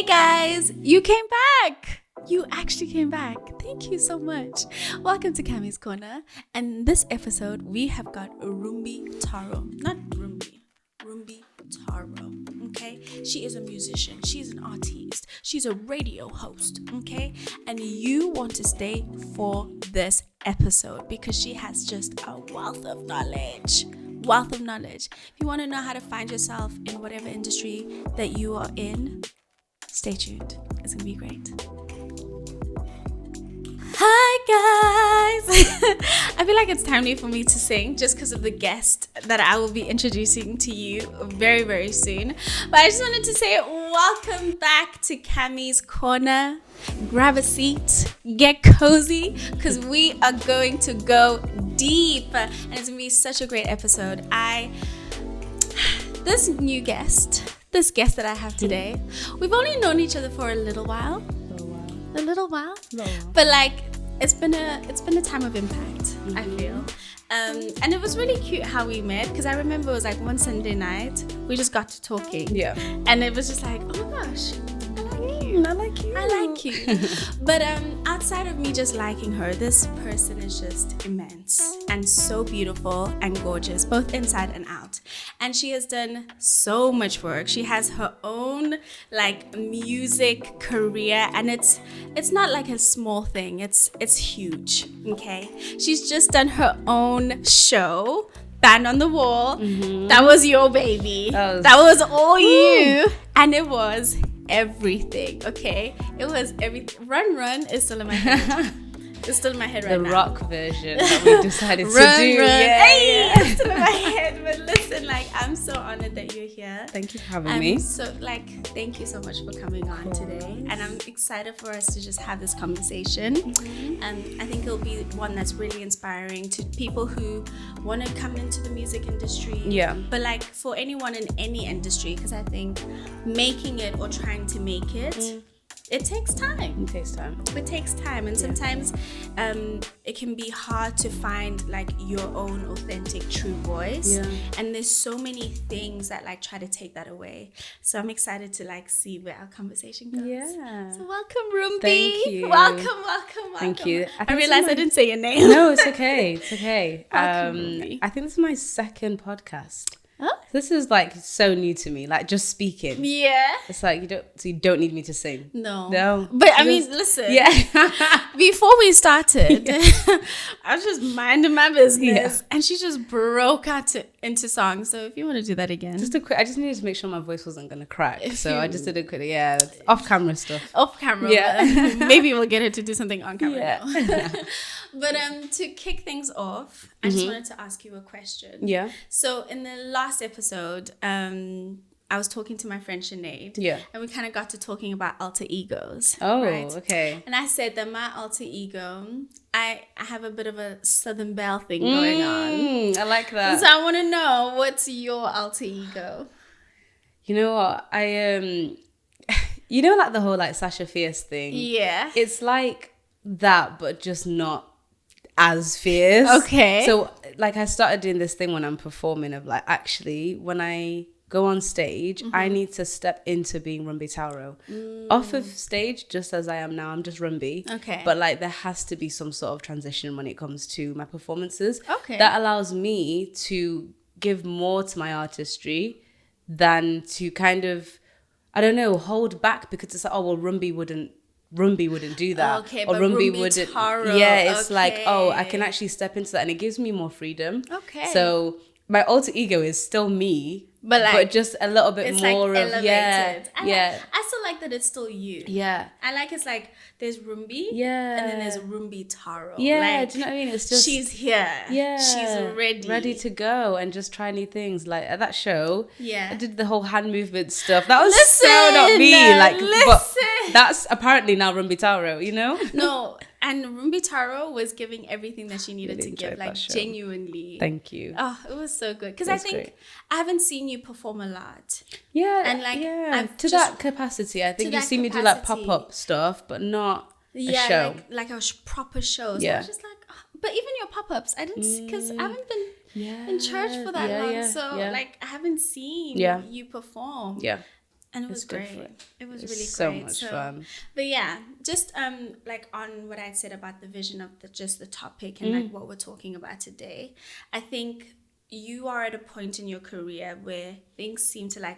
Hey guys, you came back. You actually came back. Thank you so much. Welcome to Cammy's Corner. And in this episode, we have got Rumbi Tauro. Not Rumbi. Rumbi Tauro. Okay? She is a musician. She's an artist. She's a radio host. Okay? And you want to stay for this episode because she has just a wealth of knowledge. If you want to know how to find yourself in whatever industry that you are in, stay tuned. It's gonna be great. Hi guys. I feel like it's timely for me to sing just because of the guest that I will be introducing to you very, very soon. But I just wanted to say welcome back to Cammy's Corner. Grab a seat, get cozy, because we are going to go deep, and it's gonna be such a great episode. This guest that I have today, we've only known each other for a little while, but like it's been a time of impact. I feel, and it was really cute how we met, because I remember it was like one Sunday night we just got to talking, and it was just like, oh my gosh, I like you. But outside of me just liking her, this person is just immense and so beautiful and gorgeous, both inside and out. And she has done so much work. She has her own like music career, and it's not like a small thing. It's huge. Okay, she's just done her own show. Band on the Wall. Mm-hmm. That was your baby. That was all you. And it was everything, okay? It was everything. Run is still in my head. It's still in my head right now. The rock version that we decided to do. Yeah. It's still in my head. But listen, like, I'm so honored that you're here. Thank you for having me. So, like, thank you so much for coming on today. And I'm excited for us to just have this conversation. Mm-hmm. I think it'll be one that's really inspiring to people who want to come into the music industry. Yeah. But, like, for anyone in any industry, because I think making it or trying to make it, it takes time. And sometimes it can be hard to find like your own authentic true voice. And there's so many things that like try to take that away. So I'm excited to like see where our conversation goes. So welcome, Rumbi. Thank you. Welcome. Thank you. I realized I didn't say your name. No, it's okay. Welcome, Rumbi. I think this is my second podcast. Oh? This is like so new to me, like just speaking. Yeah. It's like you don't need me to sing. No. But I mean, listen. Yeah. Before we started, I was just minding my business, and she just broke out into songs. So if you want to do that again, I just needed to make sure my voice wasn't gonna crack. So I just did a quick, off camera stuff. Off camera. Yeah. Maybe we'll get her to do something on camera. Yeah. But to kick things off, I just wanted to ask you a question. Yeah. So in the last episode, I was talking to my friend Sinead. Yeah. And we kind of got to talking about alter egos. Oh, right? okay. And I said that my alter ego, I have a bit of a Southern Belle thing going on. I like that. So I want to know, what's your alter ego? You know what? You know, like the whole like Sasha Fierce thing. Yeah. It's like that, but just not as fierce. Okay. So like I started doing this thing when I'm performing of like, actually when I go on stage, I need to step into being Rumbi Tauro. Off of stage, just as I am now, I'm just Rumbi. Okay. But like there has to be some sort of transition when it comes to my performances. Okay. That allows me to give more to my artistry than to kind of, I don't know, hold back, because it's like, oh well, Rumbi wouldn't do that. Okay, or but Rumbi wouldn't. Tauro, yeah, it's like, oh, I can actually step into that, and it gives me more freedom. Okay. So my alter ego is still me, but just a little bit more like of elevated. I still like that it's still you. Yeah. I like it's like there's Rumbi, and then there's Rumbi Tauro. Yeah, like, do you know what I mean? It's just she's here. Yeah, she's ready to go and just try new things. Like at that show, I did the whole hand movement stuff. That was so not me. Like, but that's apparently now Rumbi Tauro. You know? No. And Rumbi Tauro was giving everything that she needed really to give, like genuinely. Thank you. Oh, it was so good. Because I think great. I haven't seen you perform a lot. Yeah. And like, to that capacity, I think you see me do like pop-up stuff, but not a show. Like a proper show. So I was just like, but even your pop-ups, I didn't see, because I haven't been in church for that long. So like, I haven't seen you perform. Yeah. And it was great. Different. It was really so great. Much fun. But yeah, just like on what I said about the vision of just the topic and like what we're talking about today, I think you are at a point in your career where things seem to like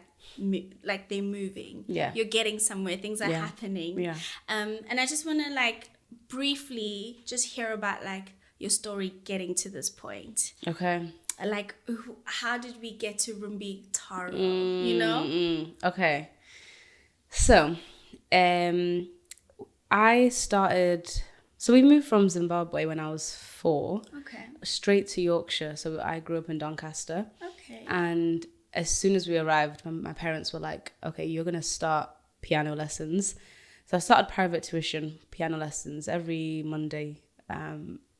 they're moving. Yeah. You're getting somewhere. Things are happening. Yeah. And I just want to like briefly just hear about like your story getting to this point. Okay. Like, how did we get to Rumbi Tauro, you know? Okay. So, I started... So we moved from Zimbabwe when I was 4. Okay. Straight to Yorkshire. So I grew up in Doncaster. Okay. And as soon as we arrived, my parents were like, okay, you're going to start piano lessons. So I started private tuition, piano lessons every Monday.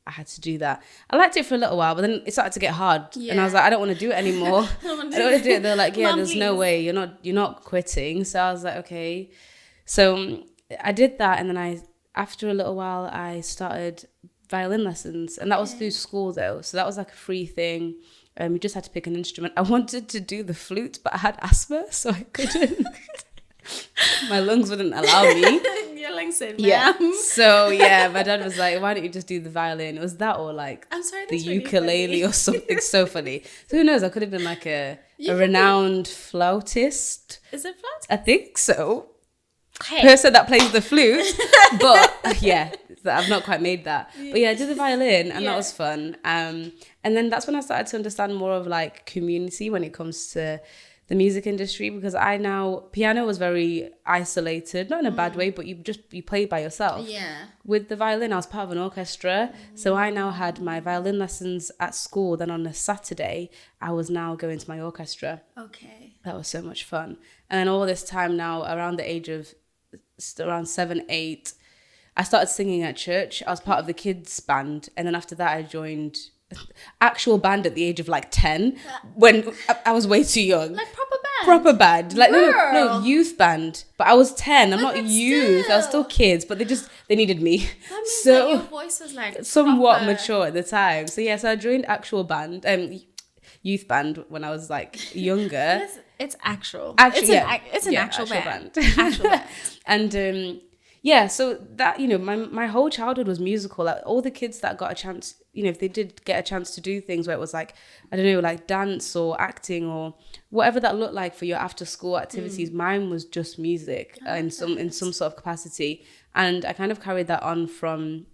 I had to do that. I liked it for a little while, but then it started to get hard. Yeah. And I was like, I don't want to do it anymore. I don't want to do it. They're like, yeah, there's no way. You're not quitting. So I was like, okay. So I did that. And then after a little while, I started violin lessons. And that was through school though. So that was like a free thing. You just had to pick an instrument. I wanted to do the flute, but I had asthma, so I couldn't. My lungs wouldn't allow me. Your lungs said, yeah. So yeah, my dad was like, "Why don't you just do the violin?" It was that or like the ukulele really or something so funny. So who knows? I could have been like a renowned flautist. Is it flautist? I think so. Hey. Person that plays the flute, but yeah, I've not quite made that. But yeah, I did the violin, and that was fun. And then that's when I started to understand more of like community when it comes to the music industry, because piano was very isolated, not in a bad way, but you play by yourself. Yeah. With the violin, I was part of an orchestra, so I now had my violin lessons at school. Then on a Saturday, I was now going to my orchestra. Okay. That was so much fun. And then all this time now, around the age of around 7, 8, I started singing at church. I was part of the kids band, and then after that, I joined actual band at the age of like 10 when I was way too young. Like proper band? Like no youth band, but I was 10. I'm not youth, I was still kids, but they needed me. That means so your voice was like somewhat proper. Mature at the time. So yeah, so I joined actual band, youth band when I was like younger. It's actual. It's an actual band. Actual band. And yeah, so that, my whole childhood was musical. Like all the kids that got a chance, if they did get a chance to do things where it was like, I don't know, like dance or acting or whatever that looked like for your after school activities, mine was just music in some sort of capacity. And I kind of carried that on from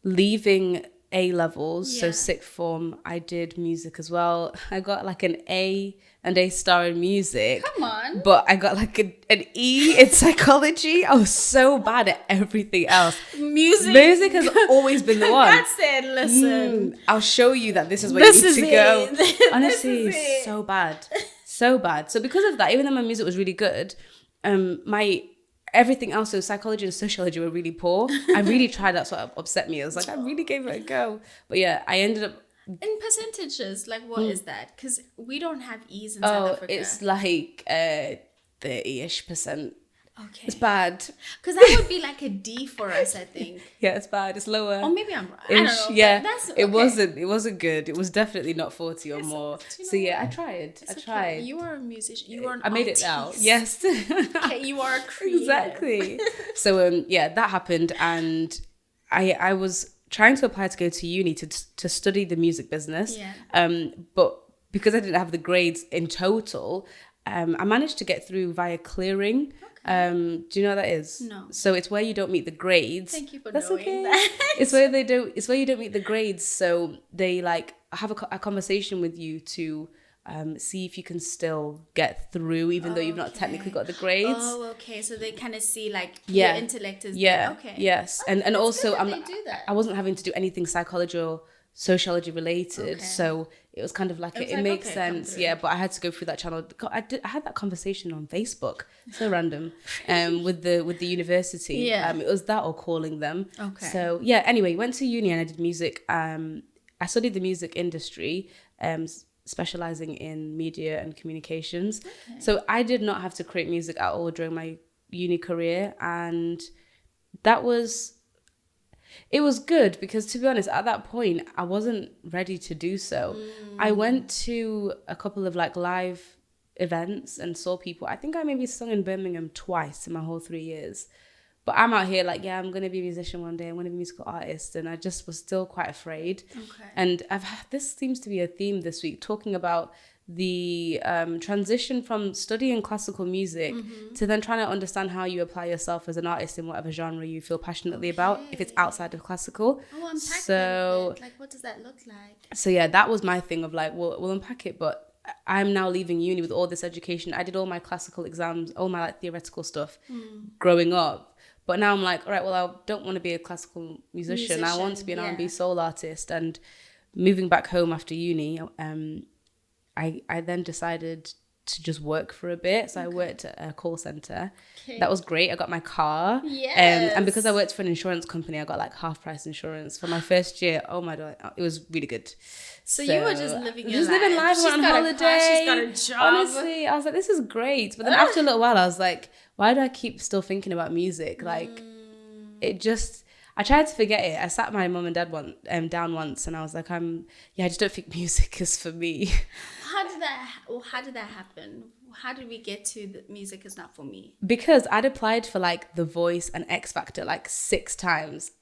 leaving A levels. So sixth form, I did music as well. I got like an A and A star in music. Come on. But I got like an E in psychology. I was so bad at everything else. Music has always been the one. That's it. Listen. I'll show you that this is where you need to go. Honestly, so bad. So bad. So because of that, even though my music was really good, my everything else, so psychology and sociology were really poor. I really tried. That's what upset me. I was like, I really gave it a go. But yeah, I ended up... In percentages, like what is that? Because we don't have E's in South Africa. It's like 30-ish%. Okay. It's bad. Because that would be like a D for us, I think. Yeah, it's bad. It's lower. Or maybe I'm right. I don't know. Yeah, that's okay. It wasn't good. It was definitely not 40 or more. So yeah, I tried. Okay. You are a musician. You are an I made artiste. it now. Yes. Okay, you are a creative. Exactly. So yeah, that happened, and I was trying to apply to go to uni to study the music business. Yeah. But because I didn't have the grades in total, I managed to get through via clearing. Do you know what that is? No. So it's where you don't meet the grades. Thank you for knowing that. It's where you don't meet the grades. So they like have a conversation with you to see if you can still get through, even though you've not technically got the grades. Oh, okay. So they kind of see like your intellect is there. Okay. Yes. And also they do that. I wasn't having to do anything psychology or sociology related. So it was kind of like it makes sense. Yeah, but I had to go through that channel. I had that conversation on Facebook. So random. With the university. Yeah. It was that or calling them. Okay. So yeah, anyway, went to uni and I did music. I studied the music industry, specializing in media and communications. Okay. So I did not have to create music at all during my uni career, and it was good because, to be honest, at that point I wasn't ready to do so. I went to a couple of like live events and saw people. I think I maybe sung in Birmingham twice in my whole 3 years. But I'm out here like, yeah, I'm going to be a musician one day. I'm going to be a musical artist. And I just was still quite afraid. Okay. And this seems to be a theme this week, talking about the transition from studying classical music to then trying to understand how you apply yourself as an artist in whatever genre you feel passionately about, if it's outside of classical. Unpack that a bit. Like, what does that look like? So yeah, that was my thing of like, we'll unpack it. But I'm now leaving uni with all this education. I did all my classical exams, all my like theoretical stuff growing up. But now I'm like, all right, well, I don't want to be a classical musician. I want to be an R&B soul artist. And moving back home after uni, I then decided to just work for a bit. So I worked at a call center. Okay. That was great. I got my car. Yes. And because I worked for an insurance company, I got like half price insurance for my first year. Oh my God, it was really good. So you were just living your life. Living life, She's went on holiday. She's got a job. Honestly, I was like, this is great. But then after a little while, I was like, why do I keep still thinking about music? Like, it just... I tried to forget it. I sat my mum and dad down once, and I was like, I just don't think music is for me. How did that happen? How did we get to the music is not for me? Because I'd applied for like The Voice and X Factor like 6 times,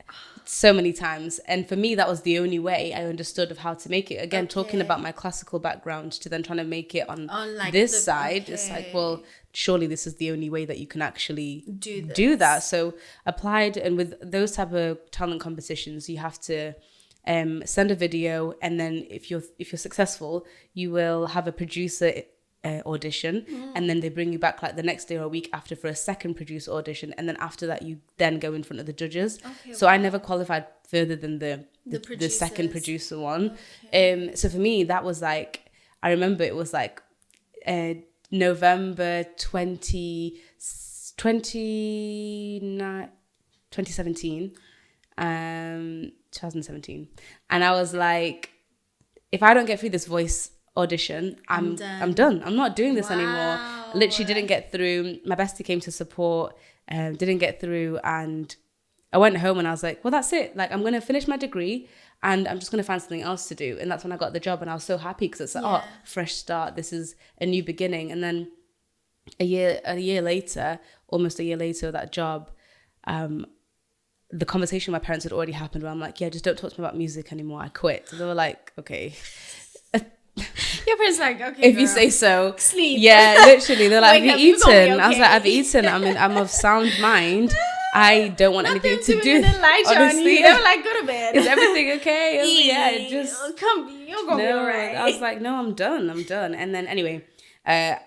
so many times. And for me, that was the only way I understood of how to make it. Again, talking about my classical background to then trying to make it on like this side. Okay. It's like, well, surely this is the only way that you can actually do that. So applied, and with those type of talent competitions, you have to send a video, and then if you're successful, you will have a producer audition, and then they bring you back like the next day or a week after for a second producer audition, and then after that you then go in front of the judges. So I never qualified further than the second producer one. So for me, that was like, I remember it was like November 2017, and I was like, if I don't get through this voice audition, I'm done. I'm not doing this anymore. Literally didn't get through. My bestie came to support, didn't get through, and I went home and I was like, well, that's it. Like, I'm going to finish my degree and I'm just going to find something else to do. And that's when I got the job, and I was so happy because it's like, fresh start. This is a new beginning. And then a year later, almost a year later, that job, the conversation with my parents had already happened where I'm like, yeah, just don't talk to me about music anymore. I quit. So they were like, okay. Your parents like, okay, if girl, you say so. Sleep. Yeah, literally. They're like, have you eaten? Okay. I was like, I've eaten. I mean, I'm of sound mind. I don't want anything to do. Honestly, they were like, go to bed. Is everything okay? Yeah, just you're gonna be alright. I was like, no, I'm done. And then anyway, I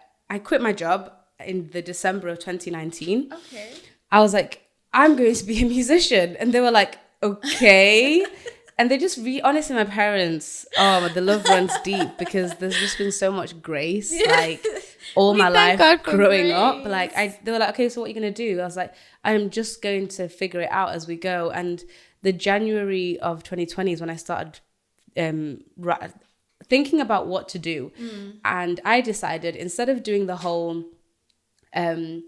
quit my job in the December of 2019. Okay. I was like, I'm going to be a musician, and they were like, okay. And they just honestly, my parents, the love runs deep because there's just been so much grace, like all my life growing up. Like they were like, okay, so what are you gonna do? I was like, I'm just going to figure it out as we go. And the January of 2020 is when I started thinking about what to do. And I decided, instead of doing the whole, I'm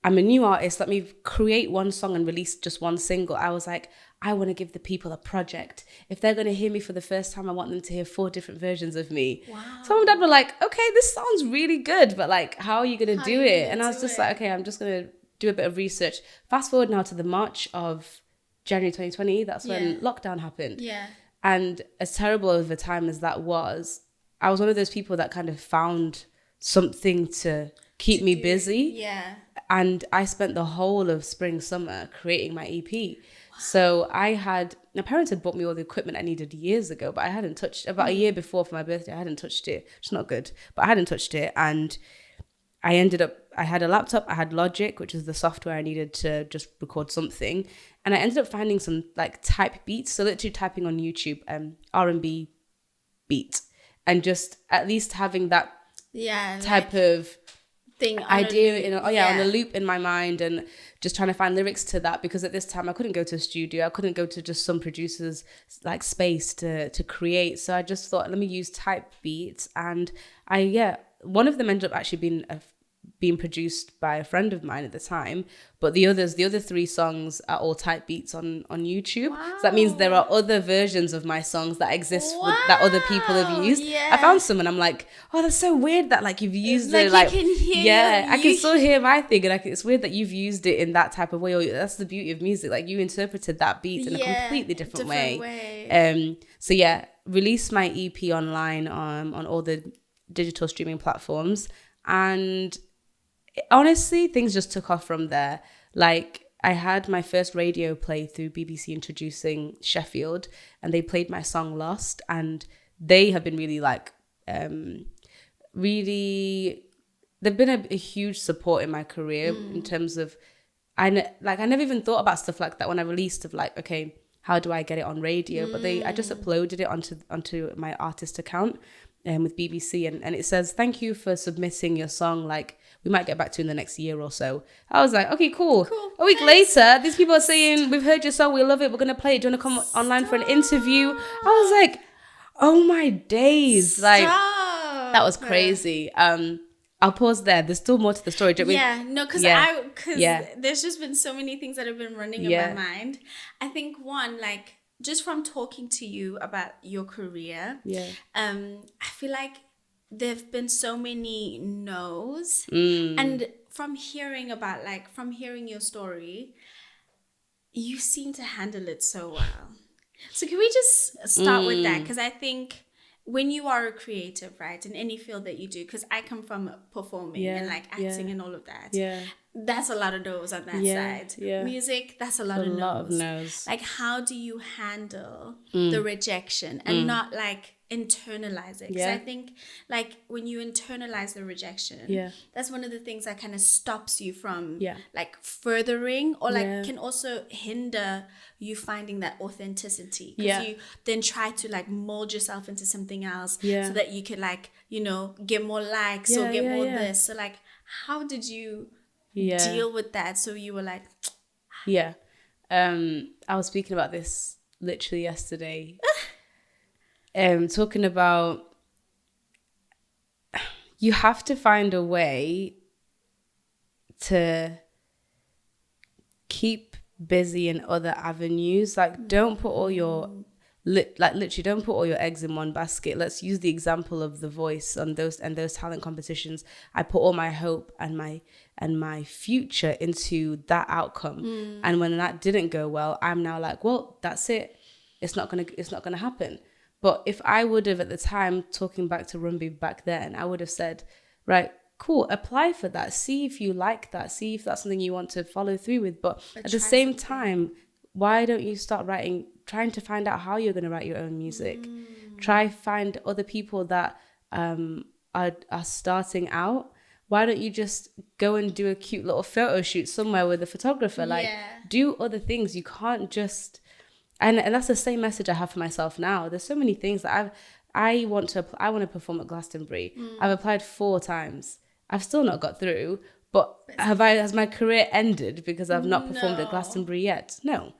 a new artist, let me create one song and release just one single. I was like, I want to give the people a project. If they're going to hear me for the first time, I want them to hear 4 different versions of me. Wow. So mom and dad were like, okay, this sounds really good, but like, how are you going to do it? And I was just like, okay, I'm just going to do a bit of research. Fast forward now to the March of January 2020. That's when lockdown happened. Yeah. And as terrible of a time as that was, I was one of those people that kind of found something to keep me busy. Yeah. And I spent the whole of spring, summer creating my EP. So my parents had bought me all the equipment I needed years ago, but I hadn't touched, about a year before for my birthday, I hadn't touched it. It's not good, but I hadn't touched it. And I had a laptop, I had Logic, which is the software I needed to just record something. And I ended up finding some like type beats. So literally typing on YouTube, R&B beat, and just at least having that type of idea on a loop in my mind, and just trying to find lyrics to that, because at this time I couldn't go to a studio, I couldn't go to just some producer's like space to create. So I just thought, let me use type beats, and one of them ended up actually being produced by a friend of mine at the time, but the other 3 songs are all type beats on YouTube. Wow. So that means there are other versions of my songs that exist that other people have used. Yeah. I found some and I'm like, oh, that's so weird that like you've used it. Like, you can hear, I can still hear my thing, and like it's weird that you've used it in that type of way. Or that's the beauty of music, like you interpreted that beat in a completely different way. So yeah, released my EP online on all the digital streaming platforms, and honestly, things just took off from there. Like, I had my first radio play through BBC introducing Sheffield, and they played my song Lost, and they have been really like, they've been a huge support in my career in terms of, I never even thought about stuff like that when I released, of like, okay, how do I get it on radio? But I just uploaded it onto my artist account with BBC, and it says, thank you for submitting your song. Like, we might get back to you in the next year or so. I was like, okay, cool. A week later, these people are saying, we've heard your song, we love it, we're going to play it. Do you want to come online for an interview? I was like, oh my days. Like, that was crazy. I'll pause there. There's still more to the story. Because there's just been so many things that have been running in my mind. I think one, like, just from talking to you about your career, I feel like there've been so many no's, and from hearing your story, you seem to handle it so well. So can we just start with that? Because I think when you are a creative, right, in any field that you do, because I come from performing and like acting and all of that, that's a lot of no's on that side. Music, that's a lot of no's. Like, how do you handle the rejection and not like internalize it? Because I think like when you internalize the rejection, that's one of the things that kind of stops you from like furthering, or like can also hinder you finding that authenticity, because you then try to like mold yourself into something else so that you can like, you know, get more likes or get more this. So like, how did you deal with that? So you were like, I was speaking about this literally yesterday. Talking about, you have to find a way to keep busy in other avenues. Like, don't put all your literally don't put all your eggs in one basket. Let's use the example of The Voice and those talent competitions. I put all my hope and my future into that outcome, and when that didn't go well, I'm now like, well, that's it. It's not gonna happen. But if I would have, at the time, talking back to Rumbi back then, I would have said, right, cool, apply for that. See if you like that. See if that's something you want to follow through with. But at the same time, why don't you start trying to find out how you're going to write your own music? Try find other people that are starting out. Why don't you just go and do a cute little photo shoot somewhere with a photographer? Like, do other things. You can't just... And that's the same message I have for myself now. There's so many things that I want to perform at Glastonbury. I've applied 4 times. I've still not got through. But has my career ended because I've not performed at Glastonbury yet? No.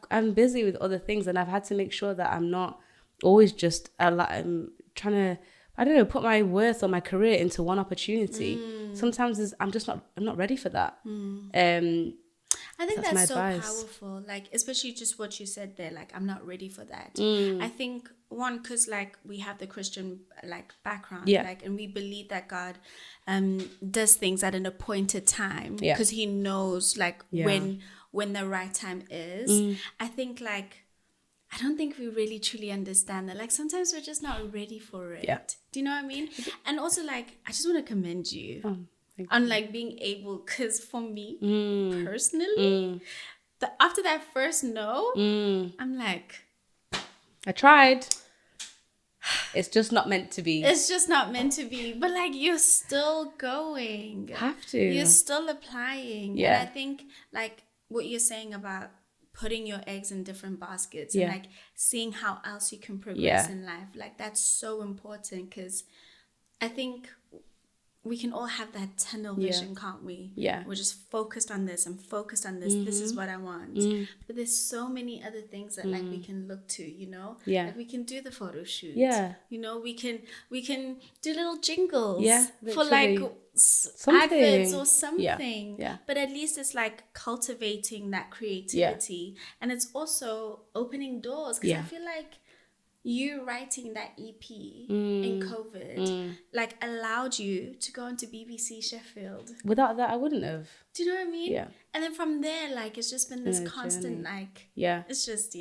I'm busy with other things, and I've had to make sure that I'm not always just I'm trying to, I don't know, put my worth or my career into one opportunity. Sometimes I'm not ready for that. I think that's so powerful, like, especially just what you said there, like, I'm not ready for that. I think, one, because like we have the Christian like background, like, and we believe that God does things at an appointed time, because he knows like when the right time is. I think like, I don't think we really truly understand that. Like, sometimes we're just not ready for it. Do you know what I mean? And also, like, I just want to commend you on like being able, because for me personally, after that first no, I'm like, I tried. It's just not meant to be. It's just not meant to be. But like, you're still going. Have to. You're still applying. And I think like what you're saying about putting your eggs in different baskets and like seeing how else you can progress in life, like that's so important, because I think we can all have that tunnel vision, can't we? Yeah. We're just focused on this and focused on this. This is what I want. But there's so many other things that like we can look to, you know? Yeah. Like we can do the photo shoot. Yeah. You know, we can do little jingles. Yeah, for like adverts or something. Yeah. But at least it's like cultivating that creativity. And it's also opening doors. Because I feel like you writing that EP in COVID like allowed you to go into BBC Sheffield. Without that, I wouldn't have. Do you know what I mean? Yeah. And then from there, like it's just been this constant journey. Like it's just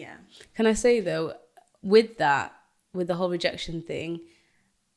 Can I say though, with that, with the whole rejection thing,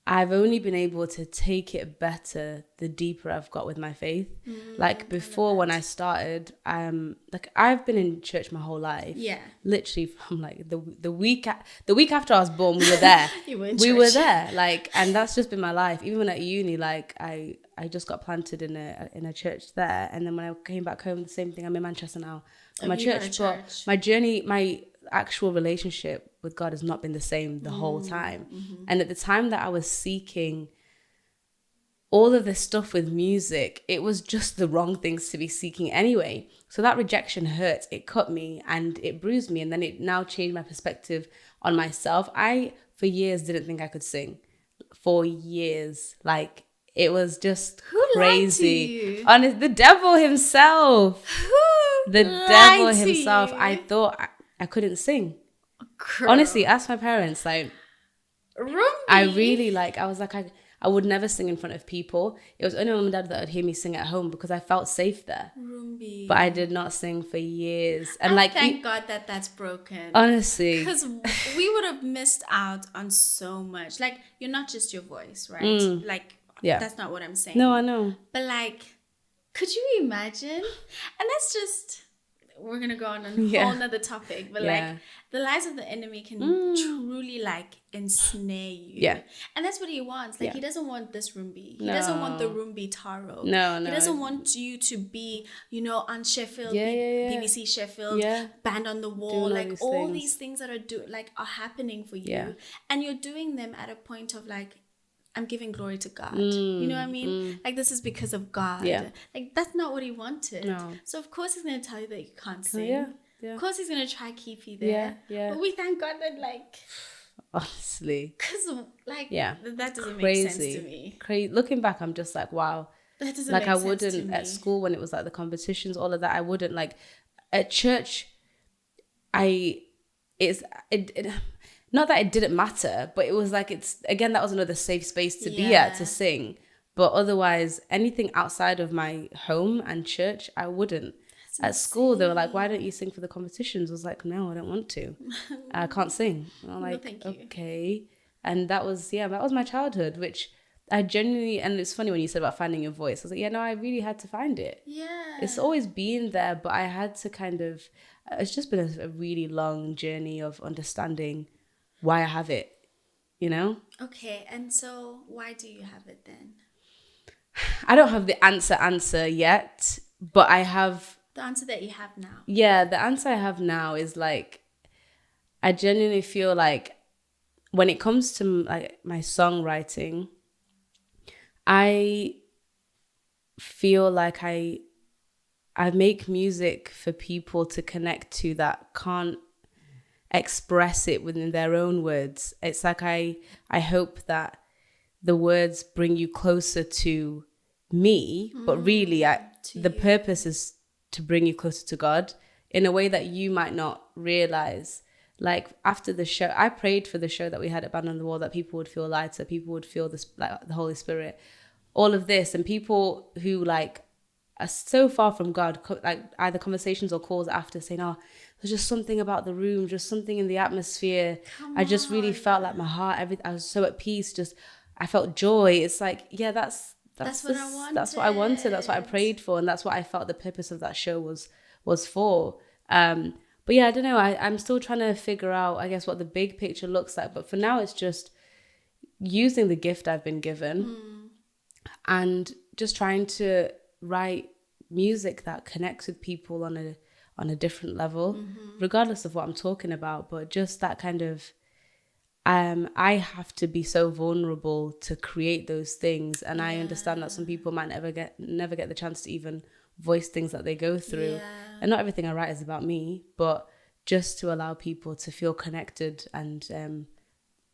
I've only been able to take it better the deeper I've got with my faith. Like before, when I started, like I've been in church my whole life. Yeah. Literally from like the week after I was born, we were there. You were in we church. were there. Like, and that's just been my life. Even when at uni, like I just got planted in a church there, and then when I came back home, the same thing. I'm in Manchester now. My church, but my journey, my actual relationship with God has not been the same the whole time. And at the time that I was seeking all of this stuff with music, it was just the wrong things to be seeking anyway. So that rejection hurt, it cut me and it bruised me, and then it now changed my perspective on myself. I for years didn't think I could sing. For years, like it was just crazy. Honest, the devil himself. The devil himself. I thought I couldn't sing. Girl. Honestly, ask my parents. Like, Rumbi. I really I was like, I would never sing in front of people. It was only my mum and dad that would hear me sing at home because I felt safe there. Rumbi. But I did not sing for years. And thank God that that's broken. Honestly. Because we would have missed out on so much. Like, you're not just your voice, right? Like, that's not what I'm saying. No, I know. But like, could you imagine? And that's just, we're going to go on a whole nother topic. But like, the lies of the enemy can truly like ensnare you. Yeah. And that's what he wants. Like, he doesn't want this Rumbi. He doesn't want the Rumbi Tauro. No. He doesn't want you to be, you know, on Sheffield, BBC Sheffield, Band on the Wall. Like, all these things that are happening for you. Yeah. And you're doing them at a point of like, I'm giving glory to God. You know what I mean? Like, this is because of God. Yeah. Like, that's not what he wanted. No. So, of course, he's going to tell you that you can't sing. Yeah. Of course, he's going to try keep you there. Yeah. But we thank God that, like... Honestly. Because, like, that doesn't Crazy. make sense to me. Crazy. Looking back, I'm just like, wow. That doesn't like, make I sense wouldn't, to me. at school, when it was like the competitions, all of that, I wouldn't, like, at church, not that it didn't matter, but it was like, again, that was another safe space to be at, to sing. But otherwise, anything outside of my home and church, I wouldn't. At school, they were like, why don't you sing for the competitions? I was like, no, I don't want to. I can't sing. And I'm like, thank you. Okay. And that was my childhood, which I genuinely, and it's funny when you said about finding your voice. I was like, yeah, no, I really had to find it. Yeah. It's always been there, but I had to it's just been a really long journey of understanding why I have it, you know? Okay, and so why do you have it then? I don't have the answer yet, but I have... The answer that you have now. Yeah, the answer I have now is like, I genuinely feel like when it comes to like my songwriting, I feel like I make music for people to connect to that can't express it within their own words. It's like I hope that the words bring you closer to me, but really the purpose is to bring you closer to God in a way that you might not realize. Like after the show, I prayed for the show that we had at Band on the Wall that people would feel lighter, people would feel this, like the Holy Spirit, all of this, and people who like are so far from God, like either conversations or calls after saying, oh, there's just something about the room, just something in the atmosphere. I just really felt like my heart, I was so at peace, just I felt joy. It's like, yeah, that's what I wanted. That's what I wanted. That's what I prayed for, and that's what I felt the purpose of that show was for. But yeah, I don't know. I'm still trying to figure out, I guess, what the big picture looks like. But for now, it's just using the gift I've been given and just trying to write music that connects with people on a different level, regardless of what I'm talking about. But just that kind of, I have to be so vulnerable to create those things, and I understand that some people might never get the chance to even voice things that they go through, and not everything I write is about me, but just to allow people to feel connected and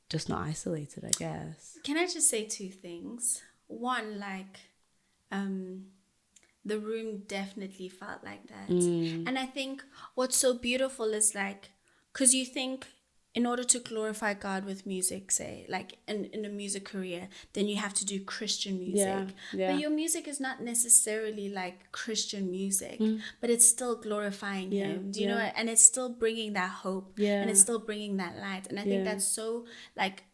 just not isolated, I guess. Can I just say two things? One, like, the room definitely felt like that. And I think what's so beautiful is like, because you think in order to glorify God with music, say, like in a music career, then you have to do Christian music. But your music is not necessarily like Christian music, but it's still glorifying Him. Do you know what? And it's still bringing that hope, and it's still bringing that light. And I think that's so like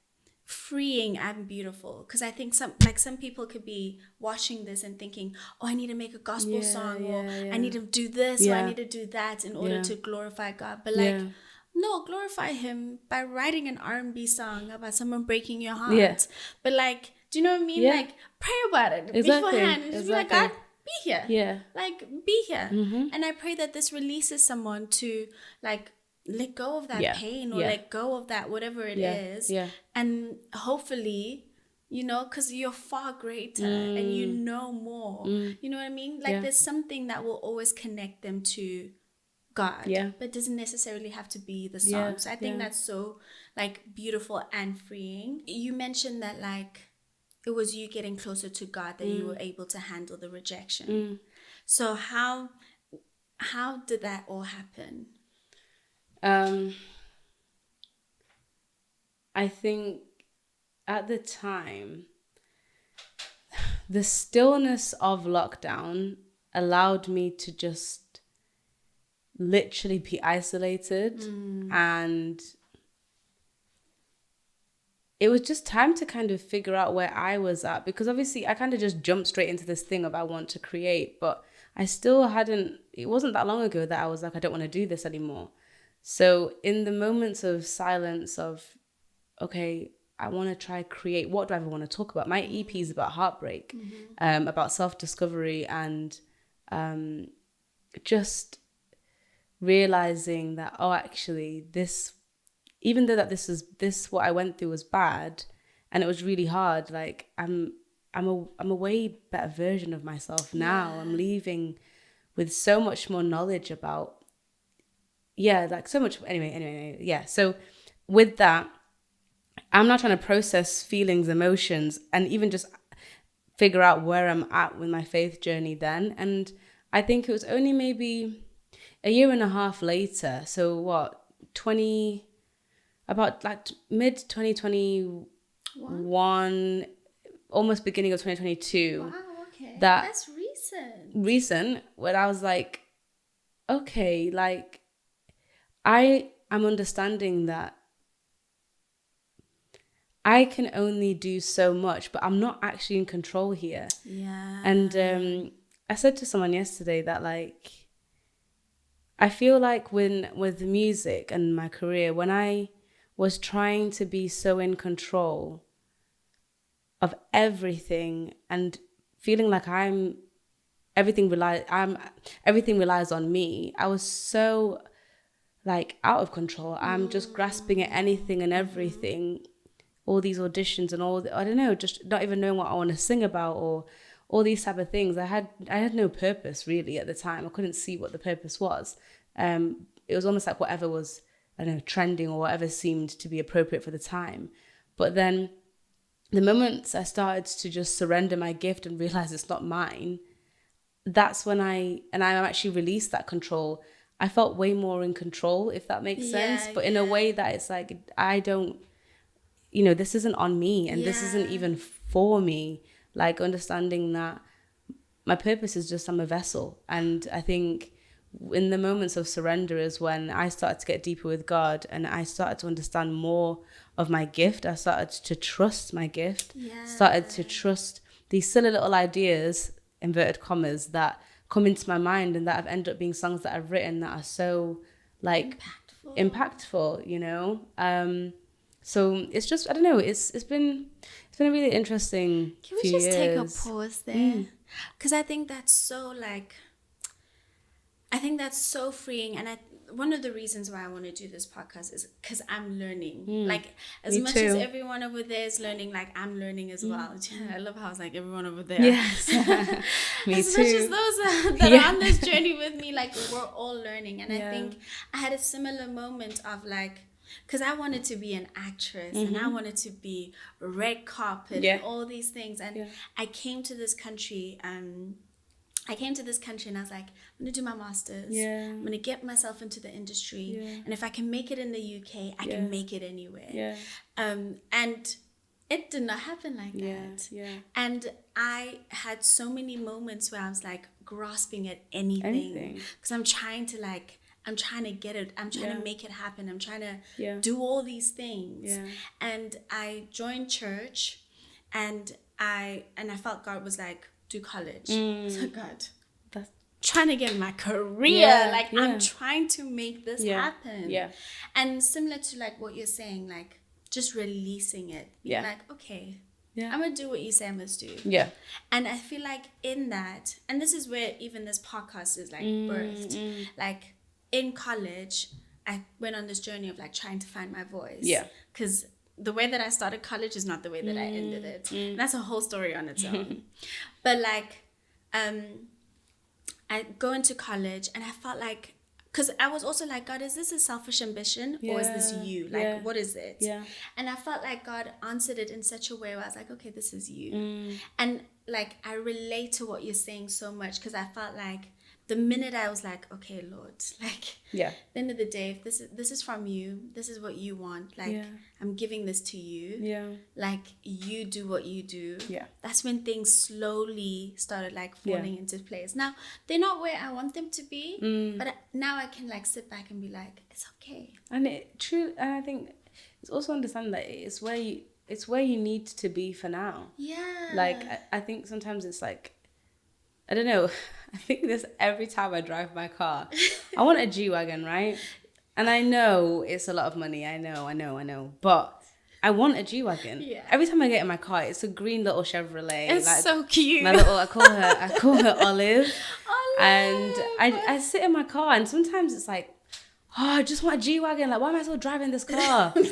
freeing and beautiful, because I think some people could be watching this and thinking, oh, I need to make a gospel song, or I need to do this, or I need to do that in order to glorify God. But like, no, glorify Him by writing an R&B song about someone breaking your heart. But like, do you know what I mean? Like, pray about it beforehand, and just be like, God, be here. Like, be here. And I pray that this releases someone to like let go of that pain, or let go of that whatever it is, and hopefully, you know, because you're far greater and you know more, you know what I mean, like there's something that will always connect them to God, but it doesn't necessarily have to be the song. So I think that's so like beautiful and freeing. You mentioned that like it was you getting closer to God that you were able to handle the rejection. So how did that all happen? I think at the time, the stillness of lockdown allowed me to just literally be isolated, and it was just time to kind of figure out where I was at, because obviously I kind of just jumped straight into this thing of I want to create, but I still it wasn't that long ago that I was like, I don't want to do this anymore. So in the moments of silence of, okay, I want to try create, what do I ever want to talk about? My EP is about heartbreak, about self-discovery, and just realizing that, oh, actually this, even though that this what I went through was bad and it was really hard, like I'm a way better version of myself now. I'm leaving with so much more knowledge about like so much anyway. So with that, I'm not trying to process feelings, emotions, and even just figure out where I'm at with my faith journey then. And I think it was only maybe a year and a half later, so what, about like mid 2021, almost beginning of 2022. Wow, okay. That's recent. When I was like, okay, like I am understanding that I can only do so much, but I'm not actually in control here. And I said to someone yesterday that like, I feel like with music and my career, when I was trying to be so in control of everything and feeling like everything relies on me, I was so like out of control. I'm just grasping at anything and everything, all these auditions and I don't know, just not even knowing what I want to sing about, or all these type of things. I had no purpose really at the time. I couldn't see what the purpose was. It was almost like whatever was, I don't know, trending or whatever seemed to be appropriate for the time. But then the moments I started to just surrender my gift and realize it's not mine, that's when I actually released that control. I felt way more in control, if that makes sense. But in a way that it's like, I don't, this isn't on me, and this isn't even for me. Like understanding that my purpose is just I'm a vessel. And I think in the moments of surrender is when I started to get deeper with God, and I started to understand more of my gift. I started to trust my gift, started to trust these silly little ideas, inverted commas, that come into my mind and that have ended up being songs that I've written that are so like impactful, So it's just, I don't know, it's been a really interesting Can we just take a pause there? Because I think that's so like, I think that's so freeing. And one of the reasons why I want to do this podcast is because I'm learning. Like, as Me much too. as everyone over there is learning, like, I'm learning as well. I love how it's like everyone over there. Yes. Me as too. much as those that are on this journey with me, like, we're all learning. And I think I had a similar moment of like, because I wanted to be an actress and I wanted to be red carpet and all these things. And I came to this country and I was like, I'm going to do my master's. I'm going to get myself into the industry. And if I can make it in the UK, I can make it anywhere. And it did not happen like that. And I had so many moments where I was like grasping at anything. Because I'm trying to get it. I'm trying to make it happen. I'm trying to do all these things. And I joined church and I felt God was like, do college. So God, that's trying to get my career. I'm trying to make this happen. And similar to like what you're saying, like just releasing it. Being like, okay, I'm gonna do what you say I must do. And I feel like in that, and this is where even this podcast is like birthed. Like in college, I went on this journey of like trying to find my voice. Because the way that I started college is not the way that I ended it. And that's a whole story on its own. But like, I go into college and I felt like, because I was also like, God, is this a selfish ambition or is this you? Like, what is it? And I felt like God answered it in such a way where I was like, okay, this is you. And like, I relate to what you're saying so much because I felt like the minute I was like, okay, Lord, like, at the end of the day, if this is from you, this is what you want, like, I'm giving this to you, like, you do what you do. That's when things slowly started, like, falling into place. Now, they're not where I want them to be, but now I can, like, sit back and be like, it's okay. And and I think it's also understand that it's where you need to be for now. Like, I think sometimes it's like, I don't know. I think this every time I drive my car. I want a G-Wagon, right? And I know it's a lot of money. I know. But I want a G-Wagon. Every time I get in my car, it's a green little Chevrolet. It's like, so cute. I call her Olive. And I sit in my car and sometimes it's like, oh, I just want a G-Wagon. Like, why am I still driving this car? I'm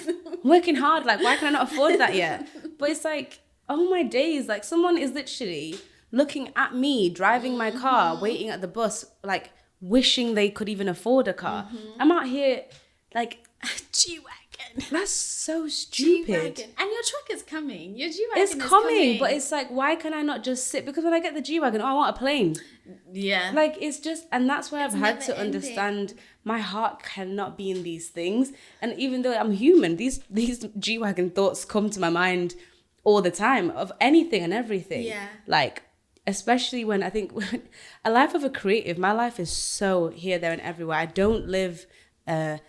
working hard. Like, why can I not afford that yet? But it's like, oh my days. Like, someone is literally looking at me driving my car, waiting at the bus, like wishing they could even afford a car. I'm out here like G-Wagon. That's so stupid. G-Wagon. And your truck is coming. Your G-Wagon is coming. But it's like, why can I not just sit? Because when I get the G-Wagon, I want a plane. Like, it's just, and that's where I've had to understand my heart cannot be in these things. And even though I'm human, these G-Wagon thoughts come to my mind all the time of anything and everything. Like, especially when I think a life of a creative, my life is so here, there, and everywhere. I don't live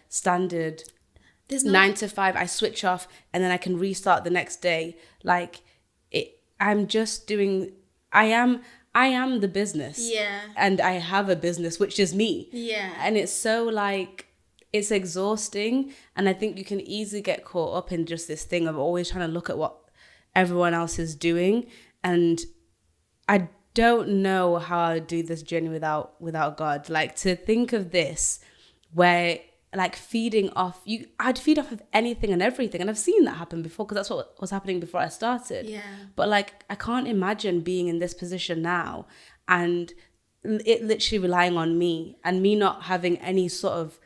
standard 9 to 5. I switch off and then I can restart the next day. Like, I'm just doing. I am the business. And I have a business, which is me. And it's so like, it's exhausting. And I think you can easily get caught up in just this thing of always trying to look at what everyone else is doing. And I don't know how I would do this journey without God. Like, to think of this where like feeding off you, I'd feed off of anything and everything, and I've seen that happen before because that's what was happening before I started. But like, I can't imagine being in this position now and it literally relying on me and me not having any sort of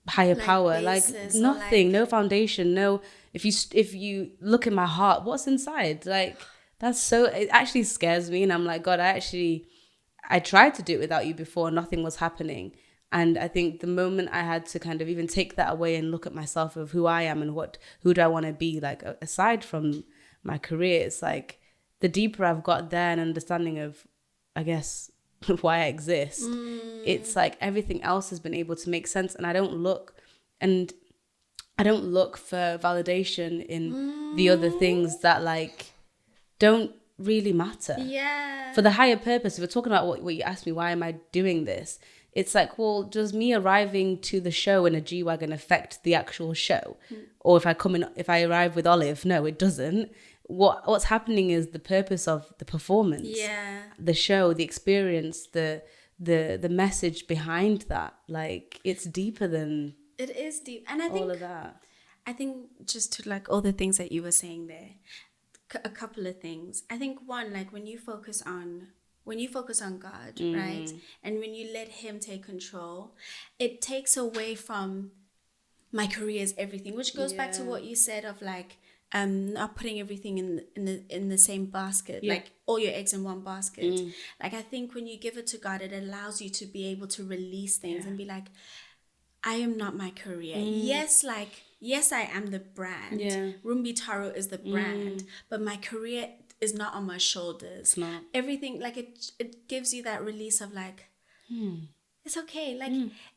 higher power, like nothing, no foundation, no. If you look in my heart, what's inside, like. That's so, it actually scares me. And I'm like, God, I tried to do it without you before. Nothing was happening. And I think the moment I had to kind of even take that away and look at myself of who I am and who do I want to be, like aside from my career, it's like the deeper I've got there and understanding of, I guess, why I exist, it's like everything else has been able to make sense. And I don't look for validation in the other things that like, don't really matter. For the higher purpose. If we're talking about what you asked me, why am I doing this? It's like, well, does me arriving to the show in a G-Wagon affect the actual show? Or if I arrive with Olive, no, it doesn't. What's happening is the purpose of the performance, the show, the experience, the the message behind that. Like, it's deeper than it is deep. And I think all of that. I think just to like all the things that you were saying there, a couple of things. I think one, like when you focus on God, right? And when you let him take control, it takes away from my career is everything, which goes back to what you said of like not putting everything in the same basket, like all your eggs in one basket. Like I think when you give it to God, it allows you to be able to release things and be like, I am not my career. Yes, I am the brand. Rumbi Tauro is the brand, but my career is not on my shoulders. It's not. Everything, like it gives you that release of like, it's okay. Like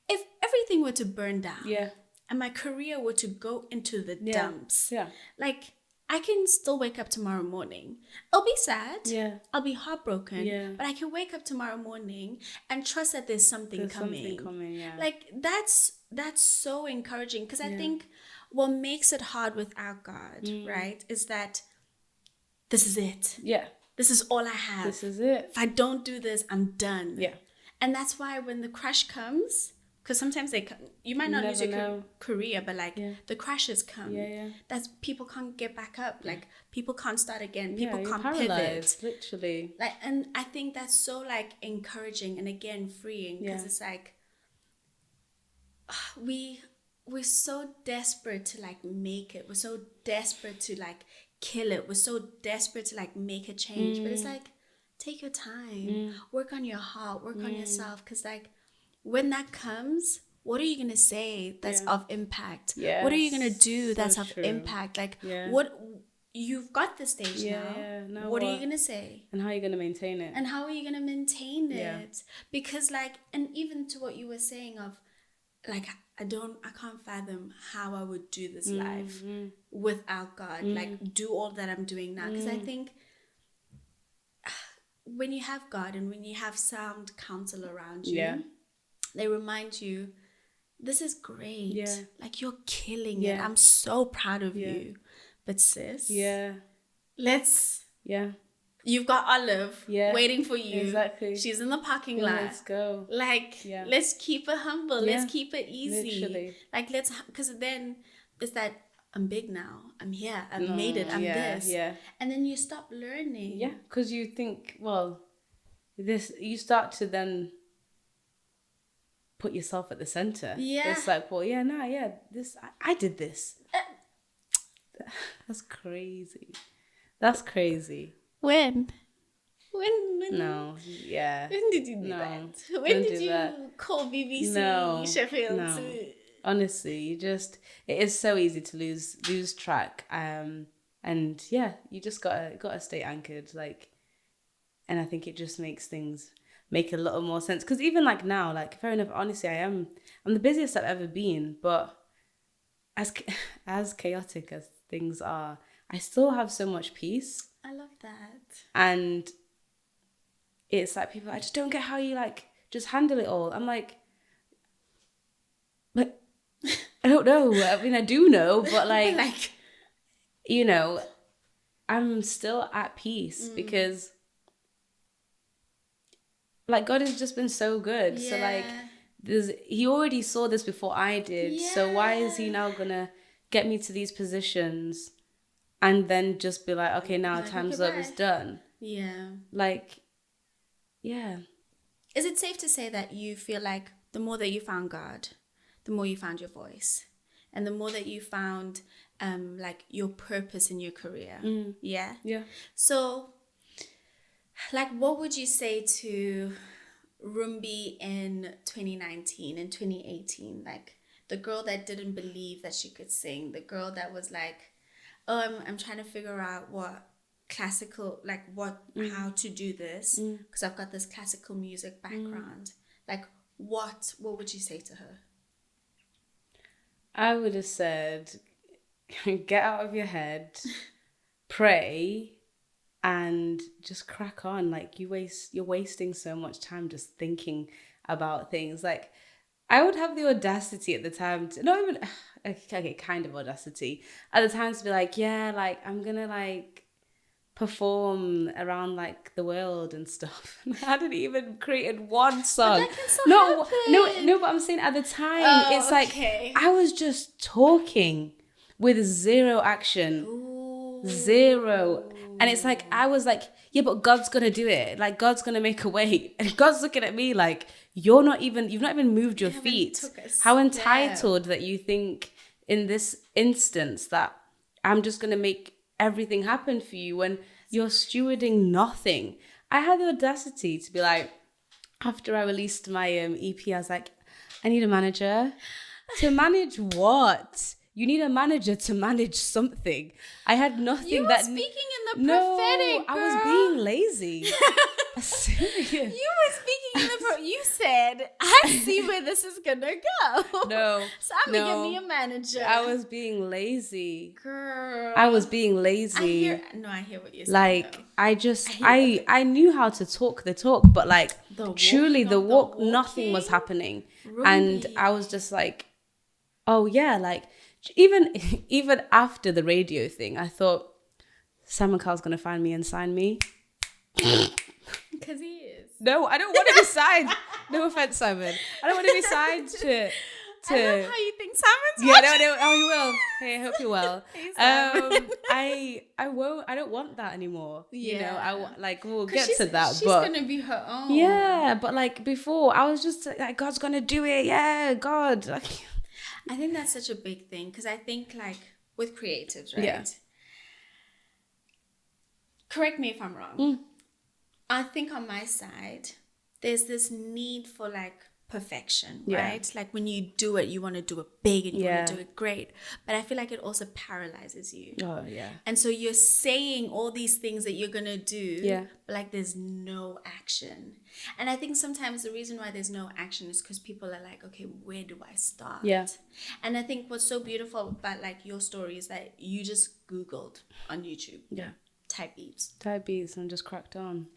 if everything were to burn down, and my career were to go into the dumps, like I can still wake up tomorrow morning. I'll be sad. I'll be heartbroken. But I can wake up tomorrow morning and trust that there's something coming. Like that's so encouraging, because I think what makes it hard without God, right, is that this is it. This is all I have. This is it. If I don't do this, I'm done. And that's why when the crash comes, because sometimes they come, you might not lose your career, but like the crashes come. That's people can't get back up. Like people can't start again. People can't pivot. Literally. Like, and I think that's so like encouraging and again freeing, because it's like we're so desperate to like make it. We're so desperate to like kill it. We're so desperate to like make a change. But it's like, take your time. Work on your heart. Work on yourself. Because like when that comes, what are you going to say that's of impact? What are you going to do that's of impact? Like what you've got the stage now. What are you going to say? And how are you going to maintain it? And how are you going to maintain it? Because like, and even to what you were saying of like, I can't fathom how I would do this life without God. Like do all that I'm doing now. Because I think when you have God and when you have sound counsel around you, they remind you, this is great. Like you're killing it. I'm so proud of you. But sis, let's you've got Olive waiting for you. Exactly. She's in the parking lot. Let's go. Like let's keep it humble. Let's keep it easy. Literally. Like because then it's that I'm big now. I'm here. I've made it. I'm this. And then you stop learning. Because you think, well, you start to then put yourself at the center. It's like, well, this I did this. That's crazy. That's crazy. When? No. When did you do that? When did you call BBC Sheffield? No. Honestly, it is so easy to lose track. And you just gotta stay anchored. Like, and I think it just makes things make a little more sense. Because even like now, like fair enough, honestly, I'm the busiest I've ever been, but as chaotic as things are, I still have so much peace. I love that. And it's like people, I just don't get how you like just handle it all. I'm like, but I don't know. I mean, I do know, but like, you know, I'm still at peace because like God has just been so good. So like he already saw this before I did. So why is he now gonna get me to these positions and then just be like, okay, now time's up, it's done. Like, is it safe to say that you feel like the more that you found God, the more you found your voice, and the more that you found like your purpose in your career? So like, what would you say to Rumbi in 2019 and 2018? Like the girl that didn't believe that she could sing, the girl that was like, oh, I'm trying to figure out what classical, like how to do this, because I've got this classical music background. Like what would you say to her? I would have said, get out of your head, pray, and just crack on. Like you're wasting so much time just thinking about things. Like I would have the audacity at the time to not even okay, kind of audacity at the time to be like, like I'm gonna like perform around like the world and stuff. I hadn't even created one song. But that can still happen. No, but I'm saying at the time, it's like I was just talking with zero action. Ooh. Zero. And it's like, I was like, yeah, but God's gonna do it. Like, God's gonna make a way. And God's looking at me like, you've not even moved your feet. How entitled that you think in this instance that I'm just gonna make everything happen for you when you're stewarding nothing. I had the audacity to be like, after I released my EP, I was like, I need a manager. To manage what? You need a manager to manage something. I had nothing. You were speaking in the prophetic, girl. I was being lazy. Serious. You were speaking in the you said, I see where this is gonna go. No. So I'm gonna give me a manager. I was being lazy. Girl. I was being lazy. I hear what you're saying. Like, I knew how to talk the talk, but like the walk, nothing was happening. Rumbi. And I was just like, oh yeah, like even after the radio thing, I thought Simon Cowell's gonna find me and sign me. Because he is. No, I don't want to be signed. No offense, Simon. I don't want to be signed to. I love how you think Simon's watching. No. Oh, he will. Hey, I hope you will. I won't. I don't want that anymore. Yeah. You know, we'll get to that. She's gonna be her own. Yeah, but like before, I was just like, God's gonna do it. Yeah, God. I think that's such a big thing because I think like with creatives, right? Yeah. Correct me if I'm wrong. I think on my side, there's this need for like perfection, right? Like when you do it, you want to do it big and you want to do it great. But I feel like it also paralyzes you. Oh, yeah. And so you're saying all these things that you're going to do, but like there's no action. And I think sometimes the reason why there's no action is because people are like, okay, where do I start? Yeah. And I think what's so beautiful about like your story is that you just Googled on YouTube. Yeah. Type beats and just cracked on.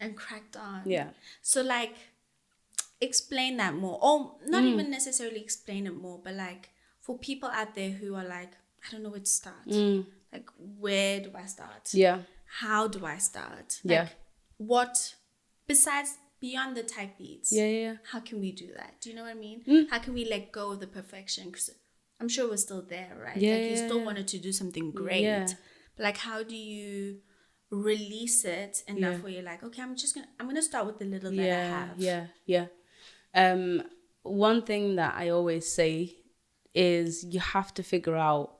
Yeah. So like, explain that more, or not even necessarily explain it more, but like for people out there who are like, I don't know where to start. Like, where do I start? Yeah. How do I start? Like, what besides beyond the type beats? Yeah. How can we do that? Do you know what I mean? How can we let go of the perfection? Because I'm sure we're still there, right? Yeah, like you still wanted to do something great. Yeah. But like, how do you release it enough where you're like, okay, I'm gonna start with the little that I have. One thing that I always say is you have to figure out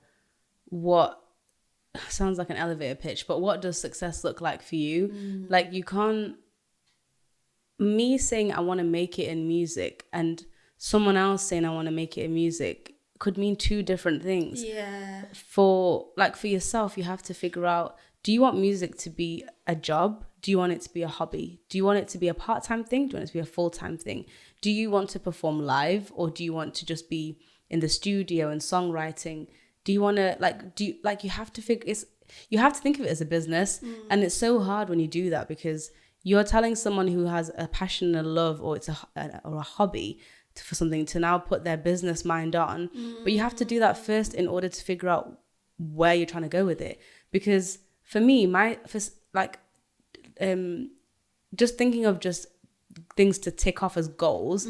what sounds like an elevator pitch, but what does success look like for you? Like, you can't, me saying I want to make it in music and someone else saying I want to make it in music could mean two different things. Yeah. For yourself, you have to figure out, do you want music to be a job? Do you want it to be a hobby? Do you want it to be a part-time thing? Do you want it to be a full-time thing? Do you want to perform live, or do you want to just be in the studio and songwriting? Do you want to you have to you have to think of it as a business. And it's so hard when you do that because you're telling someone who has a passion and a love, or it's a hobby for something, to now put their business mind on. But you have to do that first in order to figure out where you're trying to go with it. Because for me, just thinking of just things to tick off as goals,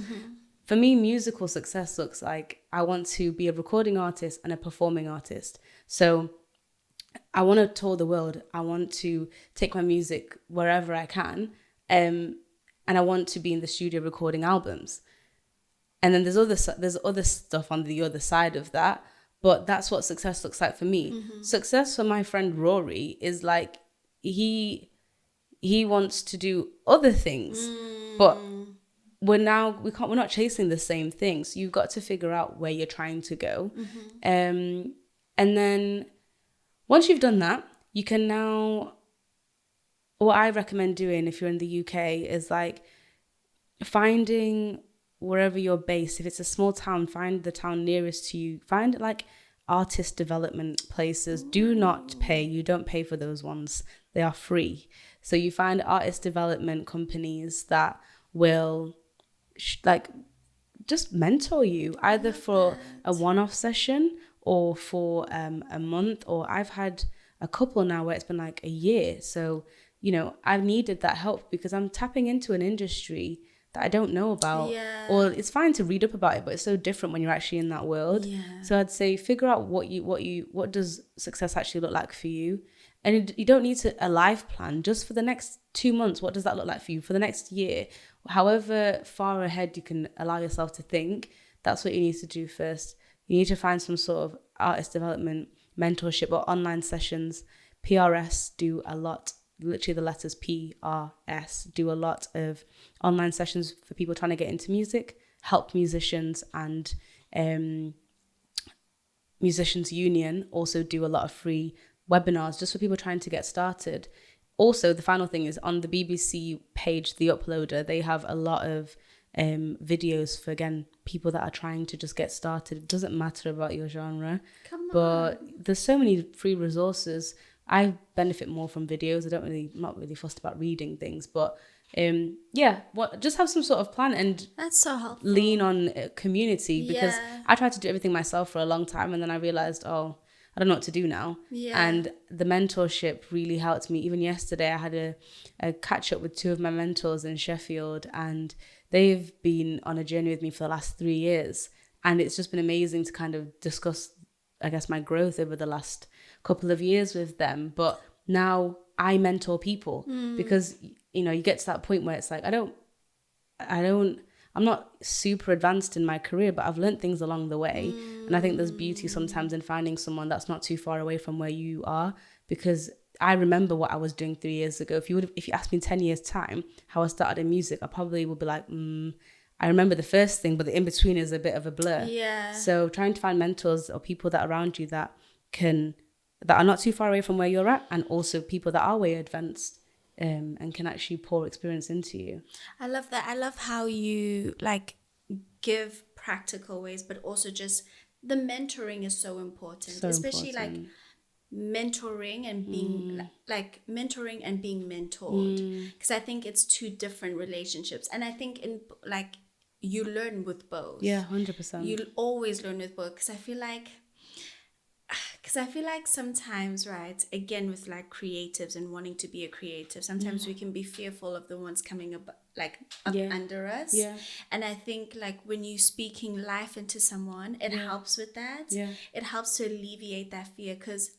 for me, musical success looks like I want to be a recording artist and a performing artist. So I want to tour the world. I want to take my music wherever I can. And I want to be in the studio recording albums. And then there's other stuff on the other side of that. But that's what success looks like for me. Success for my friend Rory is like, he wants to do other things, but we're not chasing the same things. You've got to figure out where you're trying to go. And then once you've done that, you can now, what I recommend doing if you're in the UK is like finding wherever you're based. If it's a small town, find the town nearest to you. Find like artist development places. Do not pay. You don't pay for those ones. They are free. So you find artist development companies that will just mentor you, either for a one-off session or for a month. Or I've had a couple now where it's been like a year. So, you know, I've needed that help because I'm tapping into an industry that I don't know about. Yeah. Or it's fine to read up about it, but it's so different when you're actually in that world. Yeah. So I'd say figure out what does success actually look like for you. And you don't need a life plan. Just for the next 2 months, what does that look like for you? For the next year, however far ahead you can allow yourself to think, that's what you need to do first. You need to find some sort of artist development, mentorship, or online sessions. PRS do a lot, literally the letters PRS do a lot of online sessions for people trying to get into music, help musicians, and Musicians Union also do a lot of free webinars just for people trying to get started. Also, the final thing is on the BBC page, The Uploader, they have a lot of videos for, again, people that are trying to just get started. It doesn't matter about your genre. But there's so many free resources. I benefit more from videos. I'm not really fussed about reading things, but just have some sort of plan and that's so helpful. Lean on community, because I tried to do everything myself for a long time, and then I realized, I don't know what to do now. And the mentorship really helped me. Even yesterday, I had a catch up with 2 of my mentors in Sheffield, and they've been on a journey with me for the last 3 years. And it's just been amazing to kind of discuss, I guess, my growth over the last couple of years with them. But now I mentor people because, you know, you get to that point where it's like, I'm not super advanced in my career, but I've learned things along the way. And I think there's beauty sometimes in finding someone that's not too far away from where you are, because I remember what I was doing 3 years ago. If you asked me in 10 years time how I started in music, I probably would be like, I remember the first thing, but the in-between is a bit of a blur. So trying to find mentors or people that are around you that are not too far away from where you're at, and also people that are way advanced and can actually pour experience into you. I love that. I love how you like give practical ways, but also just the mentoring is so important, especially like mentoring and being mentoring and being mentored, because I think it's 2 different relationships. And I think in like you learn with both. 100%. You'll always learn with both, because I feel like sometimes, right, again, with like creatives and wanting to be a creative, sometimes we can be fearful of the ones coming up under us. And I think like when you're speaking life into someone, it helps with that. It helps to alleviate that fear, because,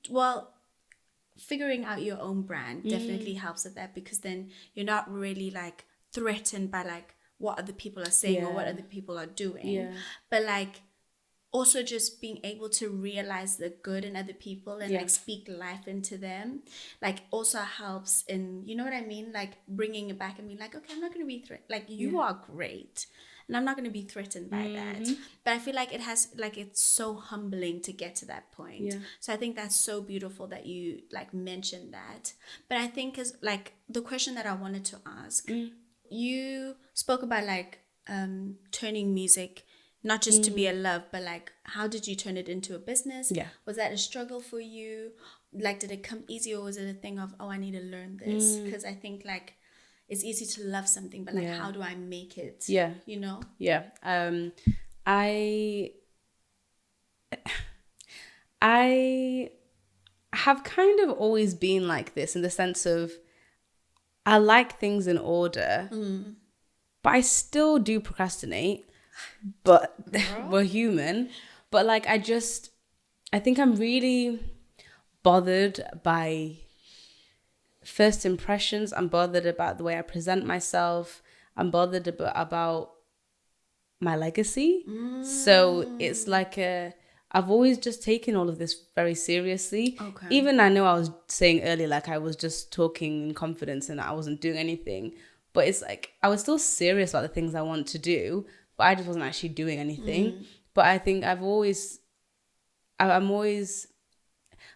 well, figuring out your own brand definitely helps with that, because then you're not really like threatened by like what other people are saying or what other people are doing. But like also just being able to realize the good in other people and like speak life into them, like also helps in, you know what I mean, like bringing it back and being like, okay, I'm not going to be like you are great and I'm not going to be threatened by that. But I feel like it's so humbling to get to that point. So I think that's so beautiful that you like mentioned that. But I think is like the question that I wanted to ask, you spoke about like turning music not just to be a love, but like how did you turn it into a business? Was that a struggle for you? Like, did it come easy, or was it a thing of, I need to learn this? Because I think like it's easy to love something, but like how do I make it? You know? I have kind of always been like this, in the sense of I like things in order, but I still do procrastinate. But we're human. But like I think I'm really bothered by first impressions. I'm bothered about the way I present myself. I'm bothered about my legacy. So it's like I've always just taken all of this very seriously. Even I know I was saying earlier, like I was just talking in confidence and I wasn't doing anything. But it's like I was still serious about the things I want to do, but I just wasn't actually doing anything. But I think I'm always,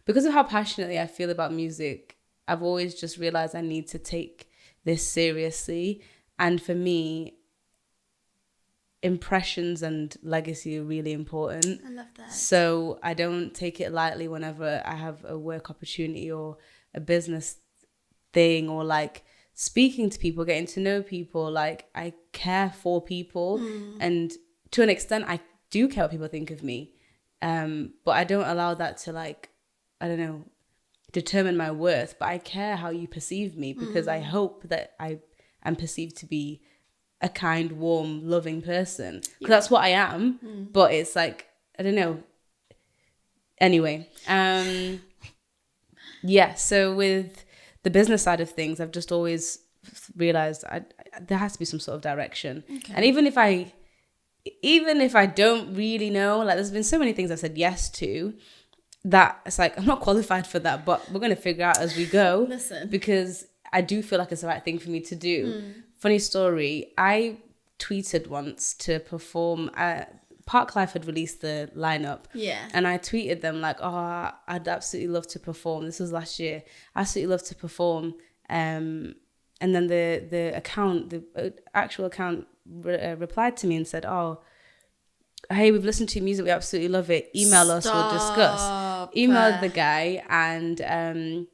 because of how passionately I feel about music, I've always just realized I need to take this seriously. And for me, impressions and legacy are really important. I love that. So I don't take it lightly whenever I have a work opportunity or a business thing, or like speaking to people, getting to know people. Like I care for people, and to an extent I do care what people think of me, but I don't allow that to like, I don't know, determine my worth, but I care how you perceive me, because I hope that I am perceived to be a kind, warm, loving person, because that's what I am. But it's like, I don't know. Anyway, so with the business side of things, I've just always realized there has to be some sort of direction. And even if I don't really know, like, there's been so many things I've said yes to that it's like, I'm not qualified for that, but we're going to figure out as we go. Listen. Because I do feel like it's the right thing for me to do. Funny story, I tweeted once to perform, Parklife had released the lineup. Yeah. And I tweeted them like, oh, I'd absolutely love to perform. This was last year. I absolutely love to perform. And then the actual account replied to me and said, oh, hey, we've listened to your music, we absolutely love it, email us, we'll discuss. Emailed the guy, and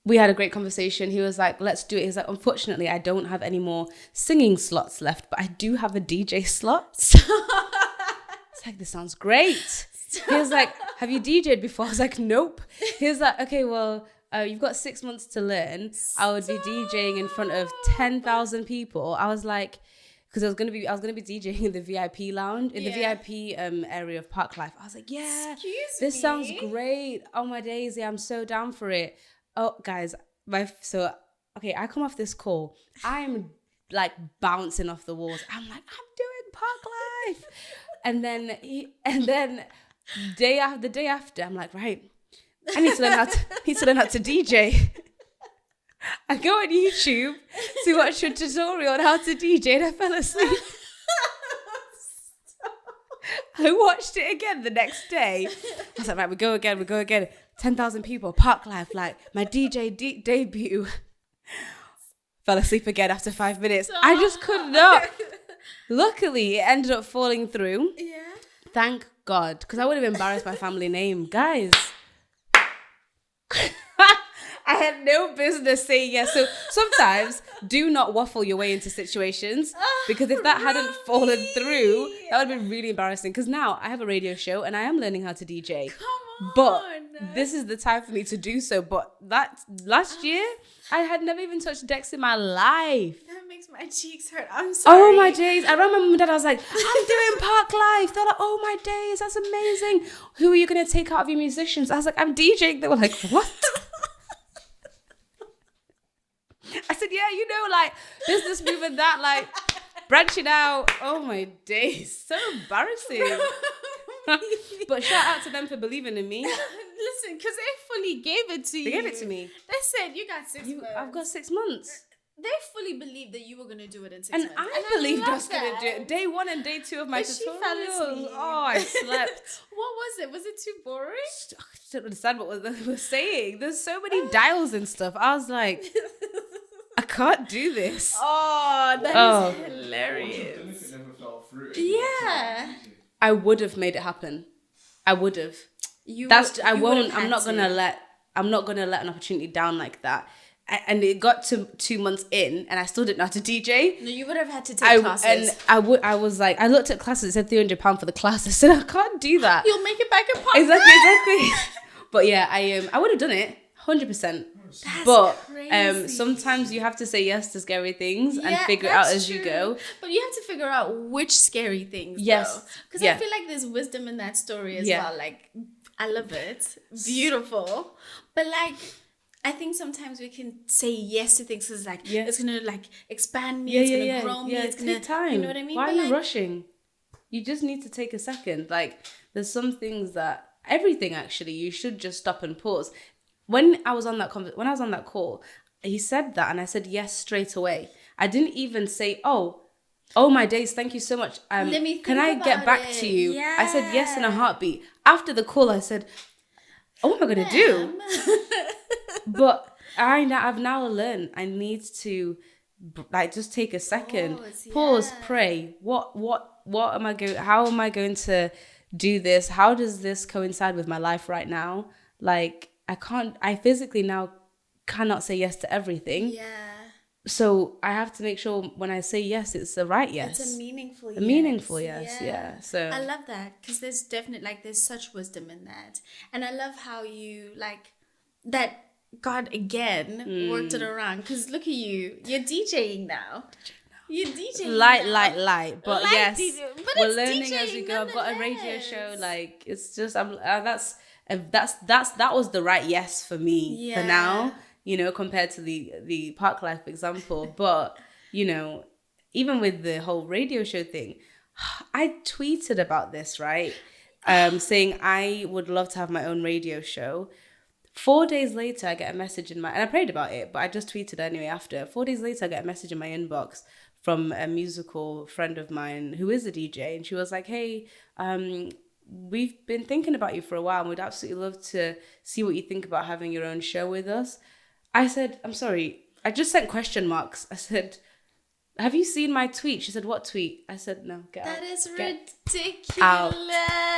we had a great conversation. He was like, let's do it. He's like, unfortunately, I don't have any more singing slots left, but I do have a DJ slot. It's like, this sounds great. He was like, have you DJ'd before? I was like, nope. He was like, okay, well, you've got 6 months to learn. I would be DJing in front of 10,000 people. I was like, because I was gonna be DJing in the VIP lounge, in the VIP area of Parklife. I was like, yeah, this sounds great. Oh my days, yeah, I'm so down for it. Oh, guys, I come off this call, I'm like bouncing off the walls. I'm like, I'm doing Parklife, and then the day after, I'm like, right, I need to learn how to DJ. I go on YouTube to watch a tutorial on how to DJ, and I fell asleep. I watched it again the next day. I was like, right, we go again. 10,000 people, Parklife, like my DJ debut. Fell asleep again after 5 minutes. I just could not. Luckily, it ended up falling through. Yeah. Thank God, because I would have embarrassed my family name. Guys. I had no business saying yes. So sometimes do not waffle your way into situations, because if that hadn't fallen through, that would have been really embarrassing. Because now I have a radio show and I am learning how to DJ. Come on. But this is the time for me to do so. But that last year, I had never even touched decks in my life. That makes my cheeks hurt. I'm sorry. Oh my days. I remember my mum and dad, I was like, I'm doing Parklife. They're like, oh my days, that's amazing. Who are you going to take out of your musicians? I was like, I'm DJing. They were like, what? I said, yeah, like business move and that, like branching out. Oh my days, so embarrassing. But shout out to them for believing in me. Listen, because they fully gave it to you. They gave it to me. They said, you got 6 months. I've got 6 months. They fully believed that you were going to do it in 6 months. And I believed I was going to do it. Day 1 and day 2 of my tutorials. Oh, I slept. What was it? Was it too boring? I don't understand what they were saying. There's so many dials and stuff. I was like, I can't do this. Oh, that is hilarious. If it never fell through. Yeah. I would have made it happen. I would have. I'm not gonna let an opportunity down like that. And it got to 2 months in, and I still didn't know how to DJ. No, you would have had to take classes. And I was like, I looked at classes. It said £300 for the class. I said, I can't do that. You'll make it back in Park. Exactly. But yeah, I would have done it 100%. But sometimes you have to say yes to scary things and figure it out as you go. But you have to figure out which scary things. Yes. Because I feel like there's wisdom in that story as well. Like, I love it. Beautiful. But like, I think sometimes we can say yes to things because like it's gonna like expand me, it's gonna grow me, it's gonna take time. You know what I mean? Why are you rushing? You just need to take a second. Like, there's some things that everything actually you should just stop and pause. When I was on that call, he said that, and I said yes straight away. I didn't even say, oh my days, thank you so much. Can I get back to you? Yeah. I said yes in a heartbeat. After the call, I said, what am I gonna do? But I've now learned I need to like just take a second, pause, pray. How am I going to do this? How does this coincide with my life right now? Like, I physically now cannot say yes to everything. Yeah. So I have to make sure when I say yes, it's the right yes. It's a meaningful yes. A meaningful yes, yeah. So I love that, because there's definitely, like, there's such wisdom in that. And I love how you, like, that God again worked it around. Because look at you, you're DJing now. You're DJing light, now. but Light yes, DJ, but we're it's learning DJing as we go. I've got a radio show. nonetheless. Like, it's just that was the right yes for me for now. You know, compared to the park life example. But you know, even with the whole radio show thing, I tweeted about this, right? Saying I would love to have my own radio show. 4 days later, I get a message and I prayed about it, but I just tweeted anyway after. 4 days later, I get a message in my inbox from a musical friend of mine who is a DJ, and she was like, hey, we've been thinking about you for a while, and we'd absolutely love to see what you think about having your own show with us. I said, I'm sorry, I just sent question marks. I said, have you seen my tweet? She said, what tweet? I said, no, get out. That is ridiculous.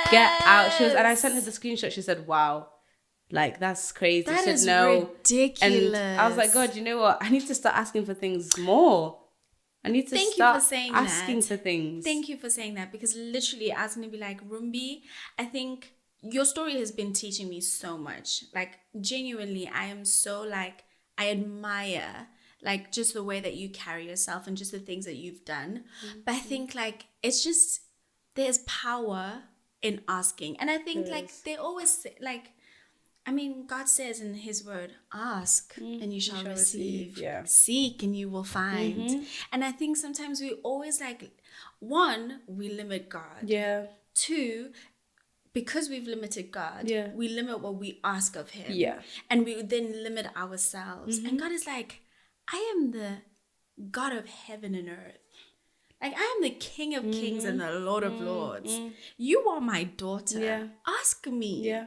Get out. She was, and I sent her the screenshot. She said, wow. Like, that's crazy. That is no. ridiculous. And I was like, God, you know what? I need to start asking for things more. I need to start asking for things. Thank you for saying that, because literally I was going to be like, Rumbi, I think your story has been teaching me so much. Like, genuinely, I am so, like, I admire, like, just the way that you carry yourself and just the things that you've done. Mm-hmm. But I think, like, it's just, there's power in asking. And I think, like, they always say, like, I mean, God says in his word, ask and you shall receive. Yeah. Seek and you will find. Mm-hmm. And I think sometimes we always, like, one, we limit God. Yeah. Two, because we've limited God, we limit what we ask of him. Yeah. And we then limit ourselves. Mm-hmm. And God is like, I am the God of heaven and earth. Like, I am the King of kings and the Lord of lords. You are my daughter. Yeah. Ask me. Yeah.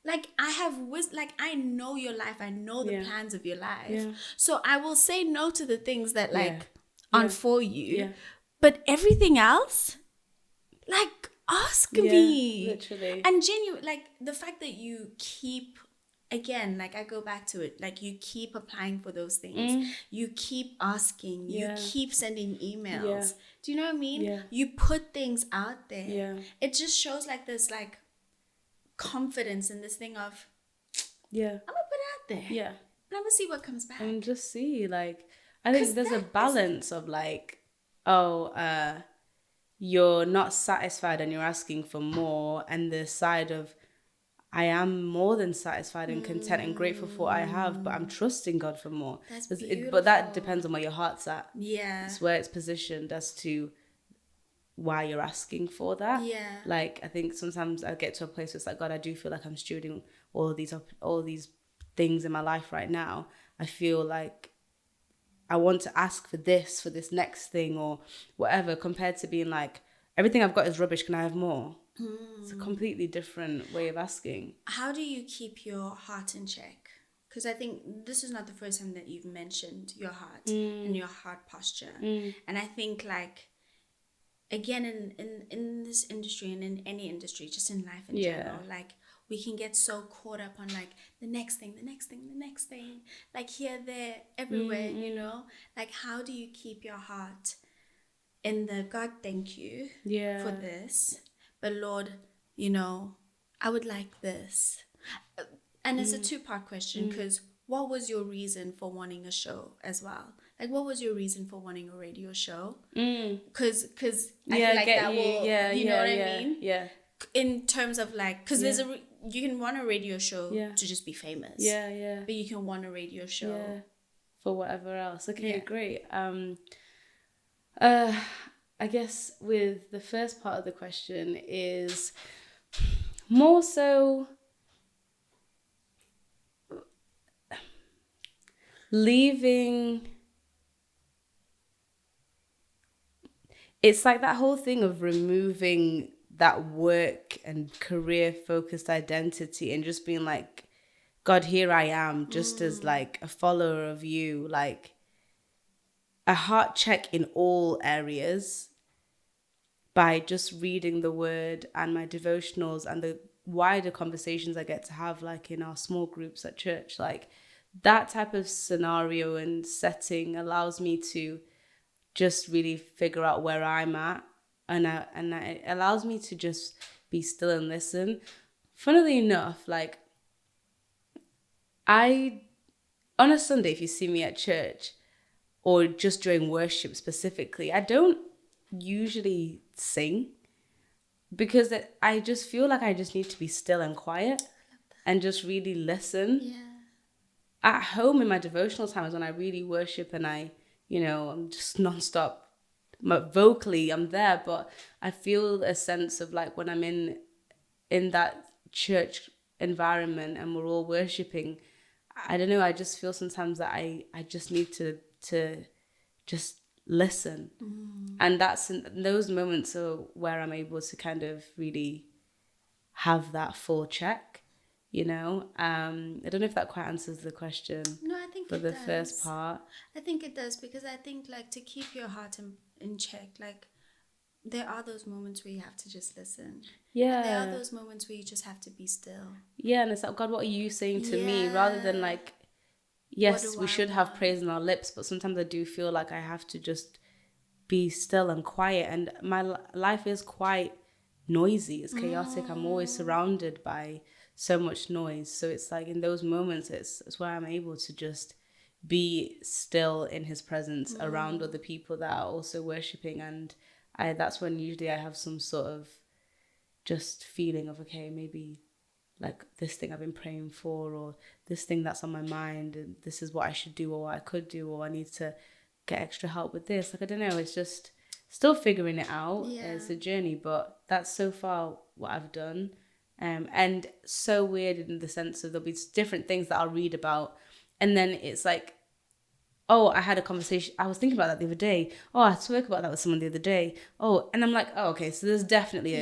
Like, I have wisdom, like, I know your life. I know the plans of your life. Yeah. So I will say no to the things that, like, aren't for you. Yeah. But everything else, like, ask me. Literally. And genuine, like, the fact that you keep, again, like, I go back to it, like, you keep applying for those things. You keep asking. You keep sending emails. Yeah. Do you know what I mean? Yeah. You put things out there. Yeah. It just shows, like, this, like, confidence in this thing of, I'm gonna put it out there, and I'm gonna see what comes back, and just see, like, I think there's a balance of, like, you're not satisfied and you're asking for more, and the side of, I am more than satisfied and content and grateful for what I have, but I'm trusting God for more. That's beautiful. But that depends on where your heart's at. Yeah, it's where it's positioned as to why you're asking for that. Yeah. Like, I think sometimes I get to a place where it's like, God, I do feel like I'm stewarding all these things in my life right now. I feel like I want to ask for this next thing or whatever, compared to being like, everything I've got is rubbish, can I have more? It's a completely different way of asking. How do you keep your heart in check? Because I think this is not the first time that you've mentioned your heart and your heart posture. And I think, like, again, in this industry and in any industry, just in life in general, like, we can get so caught up on, like, the next thing, like, here, there, everywhere, you know? Like, how do you keep your heart in the, God, thank you for this, but Lord, you know, I would like this. And it's a two-part question, because what was your reason for wanting a show as well? Like, what was your reason for wanting a radio show? Because I feel like that will, you know what I mean? Yeah. In terms of, like, because there's you can want a radio show to just be famous. Yeah. But you can want a radio show for whatever else. Okay, great. I guess with the first part of the question is more so leaving. It's like that whole thing of removing that work and career focused identity and just being like, God, here I am, just as, like, a follower of you, like a heart check in all areas by just reading the word and my devotionals and the wider conversations I get to have, like, in our small groups at church. Like, that type of scenario and setting allows me to just really figure out where I'm at, and it allows me to just be still and listen. Funnily enough, like, on a Sunday, if you see me at church or just during worship specifically, I don't usually sing, because I just feel like I just need to be still and quiet and just really listen. Yeah. At home in my devotional times, when I really worship and I'm just nonstop, vocally I'm there, but I feel a sense of like when I'm in that church environment and we're all worshiping, I don't know, I just feel sometimes that I just need to just listen. And that's in those moments are where I'm able to kind of really have that full check, I don't know if that quite answers the question. No, I think for it the does. First part. I think it does, because I think like to keep your heart in check, like there are those moments where you have to just listen. Yeah. And there are those moments where you just have to be still. Yeah, and it's like, God, what are you saying to me? Rather than like, yes, we should have praise on our lips, but sometimes I do feel like I have to just be still and quiet. And my life is quite noisy. It's chaotic. I'm always surrounded by so much noise. So it's like in those moments, it's where I'm able to just be still in his presence around other people that are also worshiping. And that's when usually I have some sort of just feeling of, okay, maybe like this thing I've been praying for, or this thing that's on my mind, and this is what I should do or what I could do, or I need to get extra help with this. Like, I don't know, it's just still figuring it out. Yeah. It's a journey, but that's so far what I've done. And so weird in the sense of there'll be different things that I'll read about, and then it's like, oh, I had a conversation. I was thinking about that the other day. Oh, I spoke about that with someone the other day. Oh, and I'm like, oh, okay. So there's definitely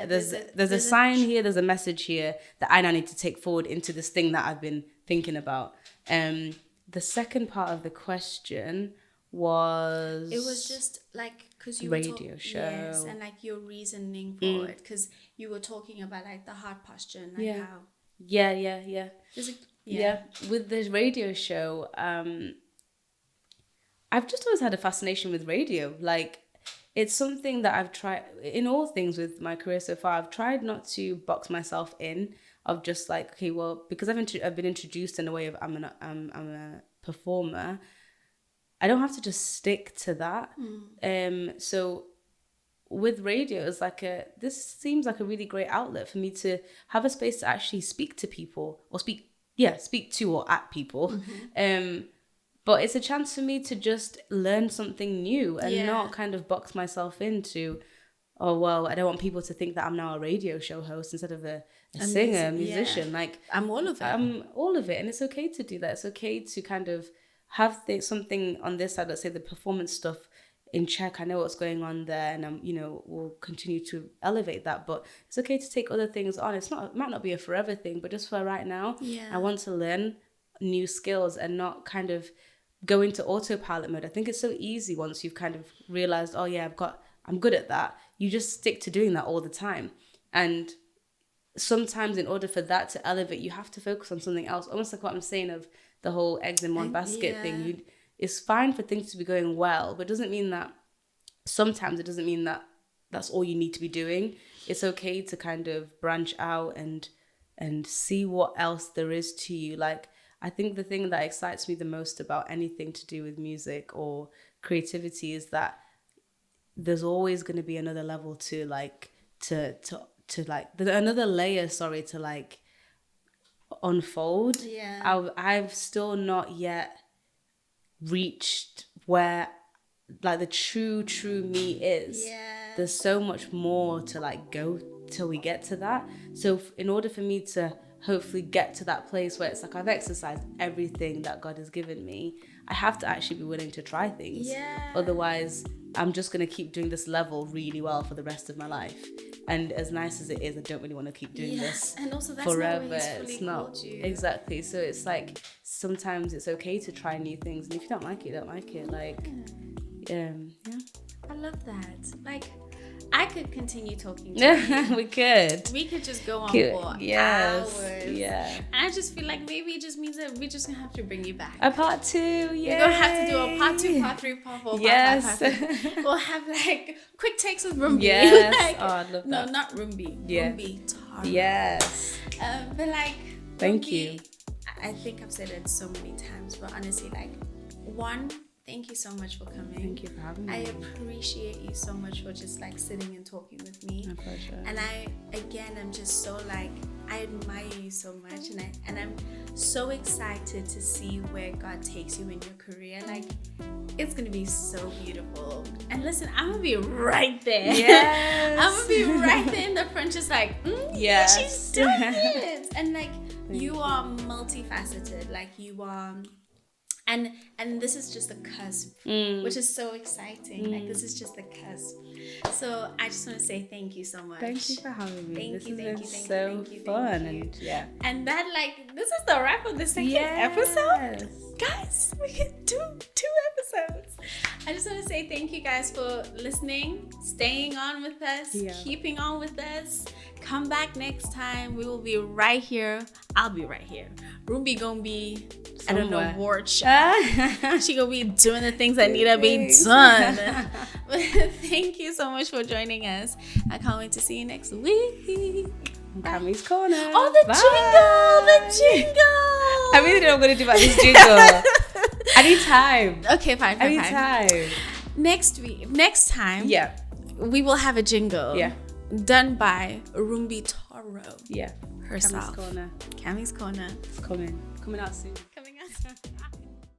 there's a sign here. There's a message here that I now need to take forward into this thing that I've been thinking about. The second part of the question was... It was just like, because you radio were show. Yes, and like your reasoning for it, because you were talking about like the heart posture and like how... Yeah. Yeah. With the radio show, I've just always had a fascination with radio. Like, it's something that I've tried in all things with my career so far. I've tried not to box myself in of just like, okay, well, because I've been introduced in a way of I'm a performer. I don't have to just stick to that. So with radio, it's like this seems like a really great outlet for me to have a space to actually speak to people, or speak to or at people. But it's a chance for me to just learn something new and not kind of box myself into, oh, well, I don't want people to think that I'm now a radio show host instead of a singer, musician. Like, I'm all of it. I'm all of it. And it's okay to do that. It's okay to kind of have something on this side, let's say the performance stuff, in check. I know what's going on there, and we'll continue to elevate that. But it's okay to take other things on. It might not be a forever thing, but just for right now, I want to learn new skills and not kind of go into autopilot mode. I think it's so easy once you've kind of realized, oh yeah, I'm good at that. You just stick to doing that all the time. And sometimes in order for that to elevate, you have to focus on something else. Almost like what I'm saying of the whole eggs in one basket thing. It's fine for things to be going well, but sometimes it doesn't mean that that's all you need to be doing. It's okay to kind of branch out and see what else there is to you. Like, I think the thing that excites me the most about anything to do with music or creativity is that there's always going to be another level to another layer, to like unfold. I've still not yet reached where like the true me is. There's so much more to like go till we get to that. So in order for me to hopefully get to that place where it's like I've exercised everything that God has given me, I have to actually be willing to try things. Otherwise, I'm just going to keep doing this level really well for the rest of my life. And as nice as it is, I don't really want to keep doing this and also that's forever. Not it's not you. Exactly. So it's like sometimes it's okay to try new things, and if you don't like it, you don't like it. Like, yeah. I love that. Like, I could continue talking to you. We could. We could just go on for hours. Yeah. And I just feel like maybe it just means that we're just gonna have to bring you back. A part 2, yeah. We're gonna have to do a part 2, part 3, part 4, yes. part 5, part 6. We'll have like quick takes with Rumbi. Yes. Like, oh, I love that. No, not Rumbi. Yeah. Rumbi Tauro. Yes. But like, thank Rumbi, you. I think I've said it so many times, but honestly, like, one, thank you so much for coming. Thank you for having me. I appreciate you so much for just like sitting and talking with me. My pleasure. And I'm just so like, I admire you so much, and I'm so excited to see where God takes you in your career. Like, it's gonna be so beautiful. And listen, I'm gonna be right there. Yes. I'm gonna be right there in the front, just like, yeah, she's doing it. And like, you are multifaceted. Like, you are. And this is just the cusp, which is so exciting. Like, this is just the cusp. So I just want to say thank you so much. Thank you for having me. Thank you. And yeah. And that, like, this is the wrap of the second episode. Guys, we can do 2 episodes. I just want to say thank you guys for listening, staying on with us, keeping on with us. Come back next time. We will be right here. I'll be right here. Rumbi gonna be at an award show. She gonna be doing the things that need to be done. But thank you so much for joining us. I can't wait to see you next week. Cammy's Corner. Oh, the jingle! I really don't know what I'm gonna do about this jingle. I need time. Okay, fine. I need time. Next time, we will have a jingle. Yeah. Done by Rumbi Tauro. Yeah. Herself. Cammy's Corner. Cammy's Corner. It's coming out soon. Coming out soon.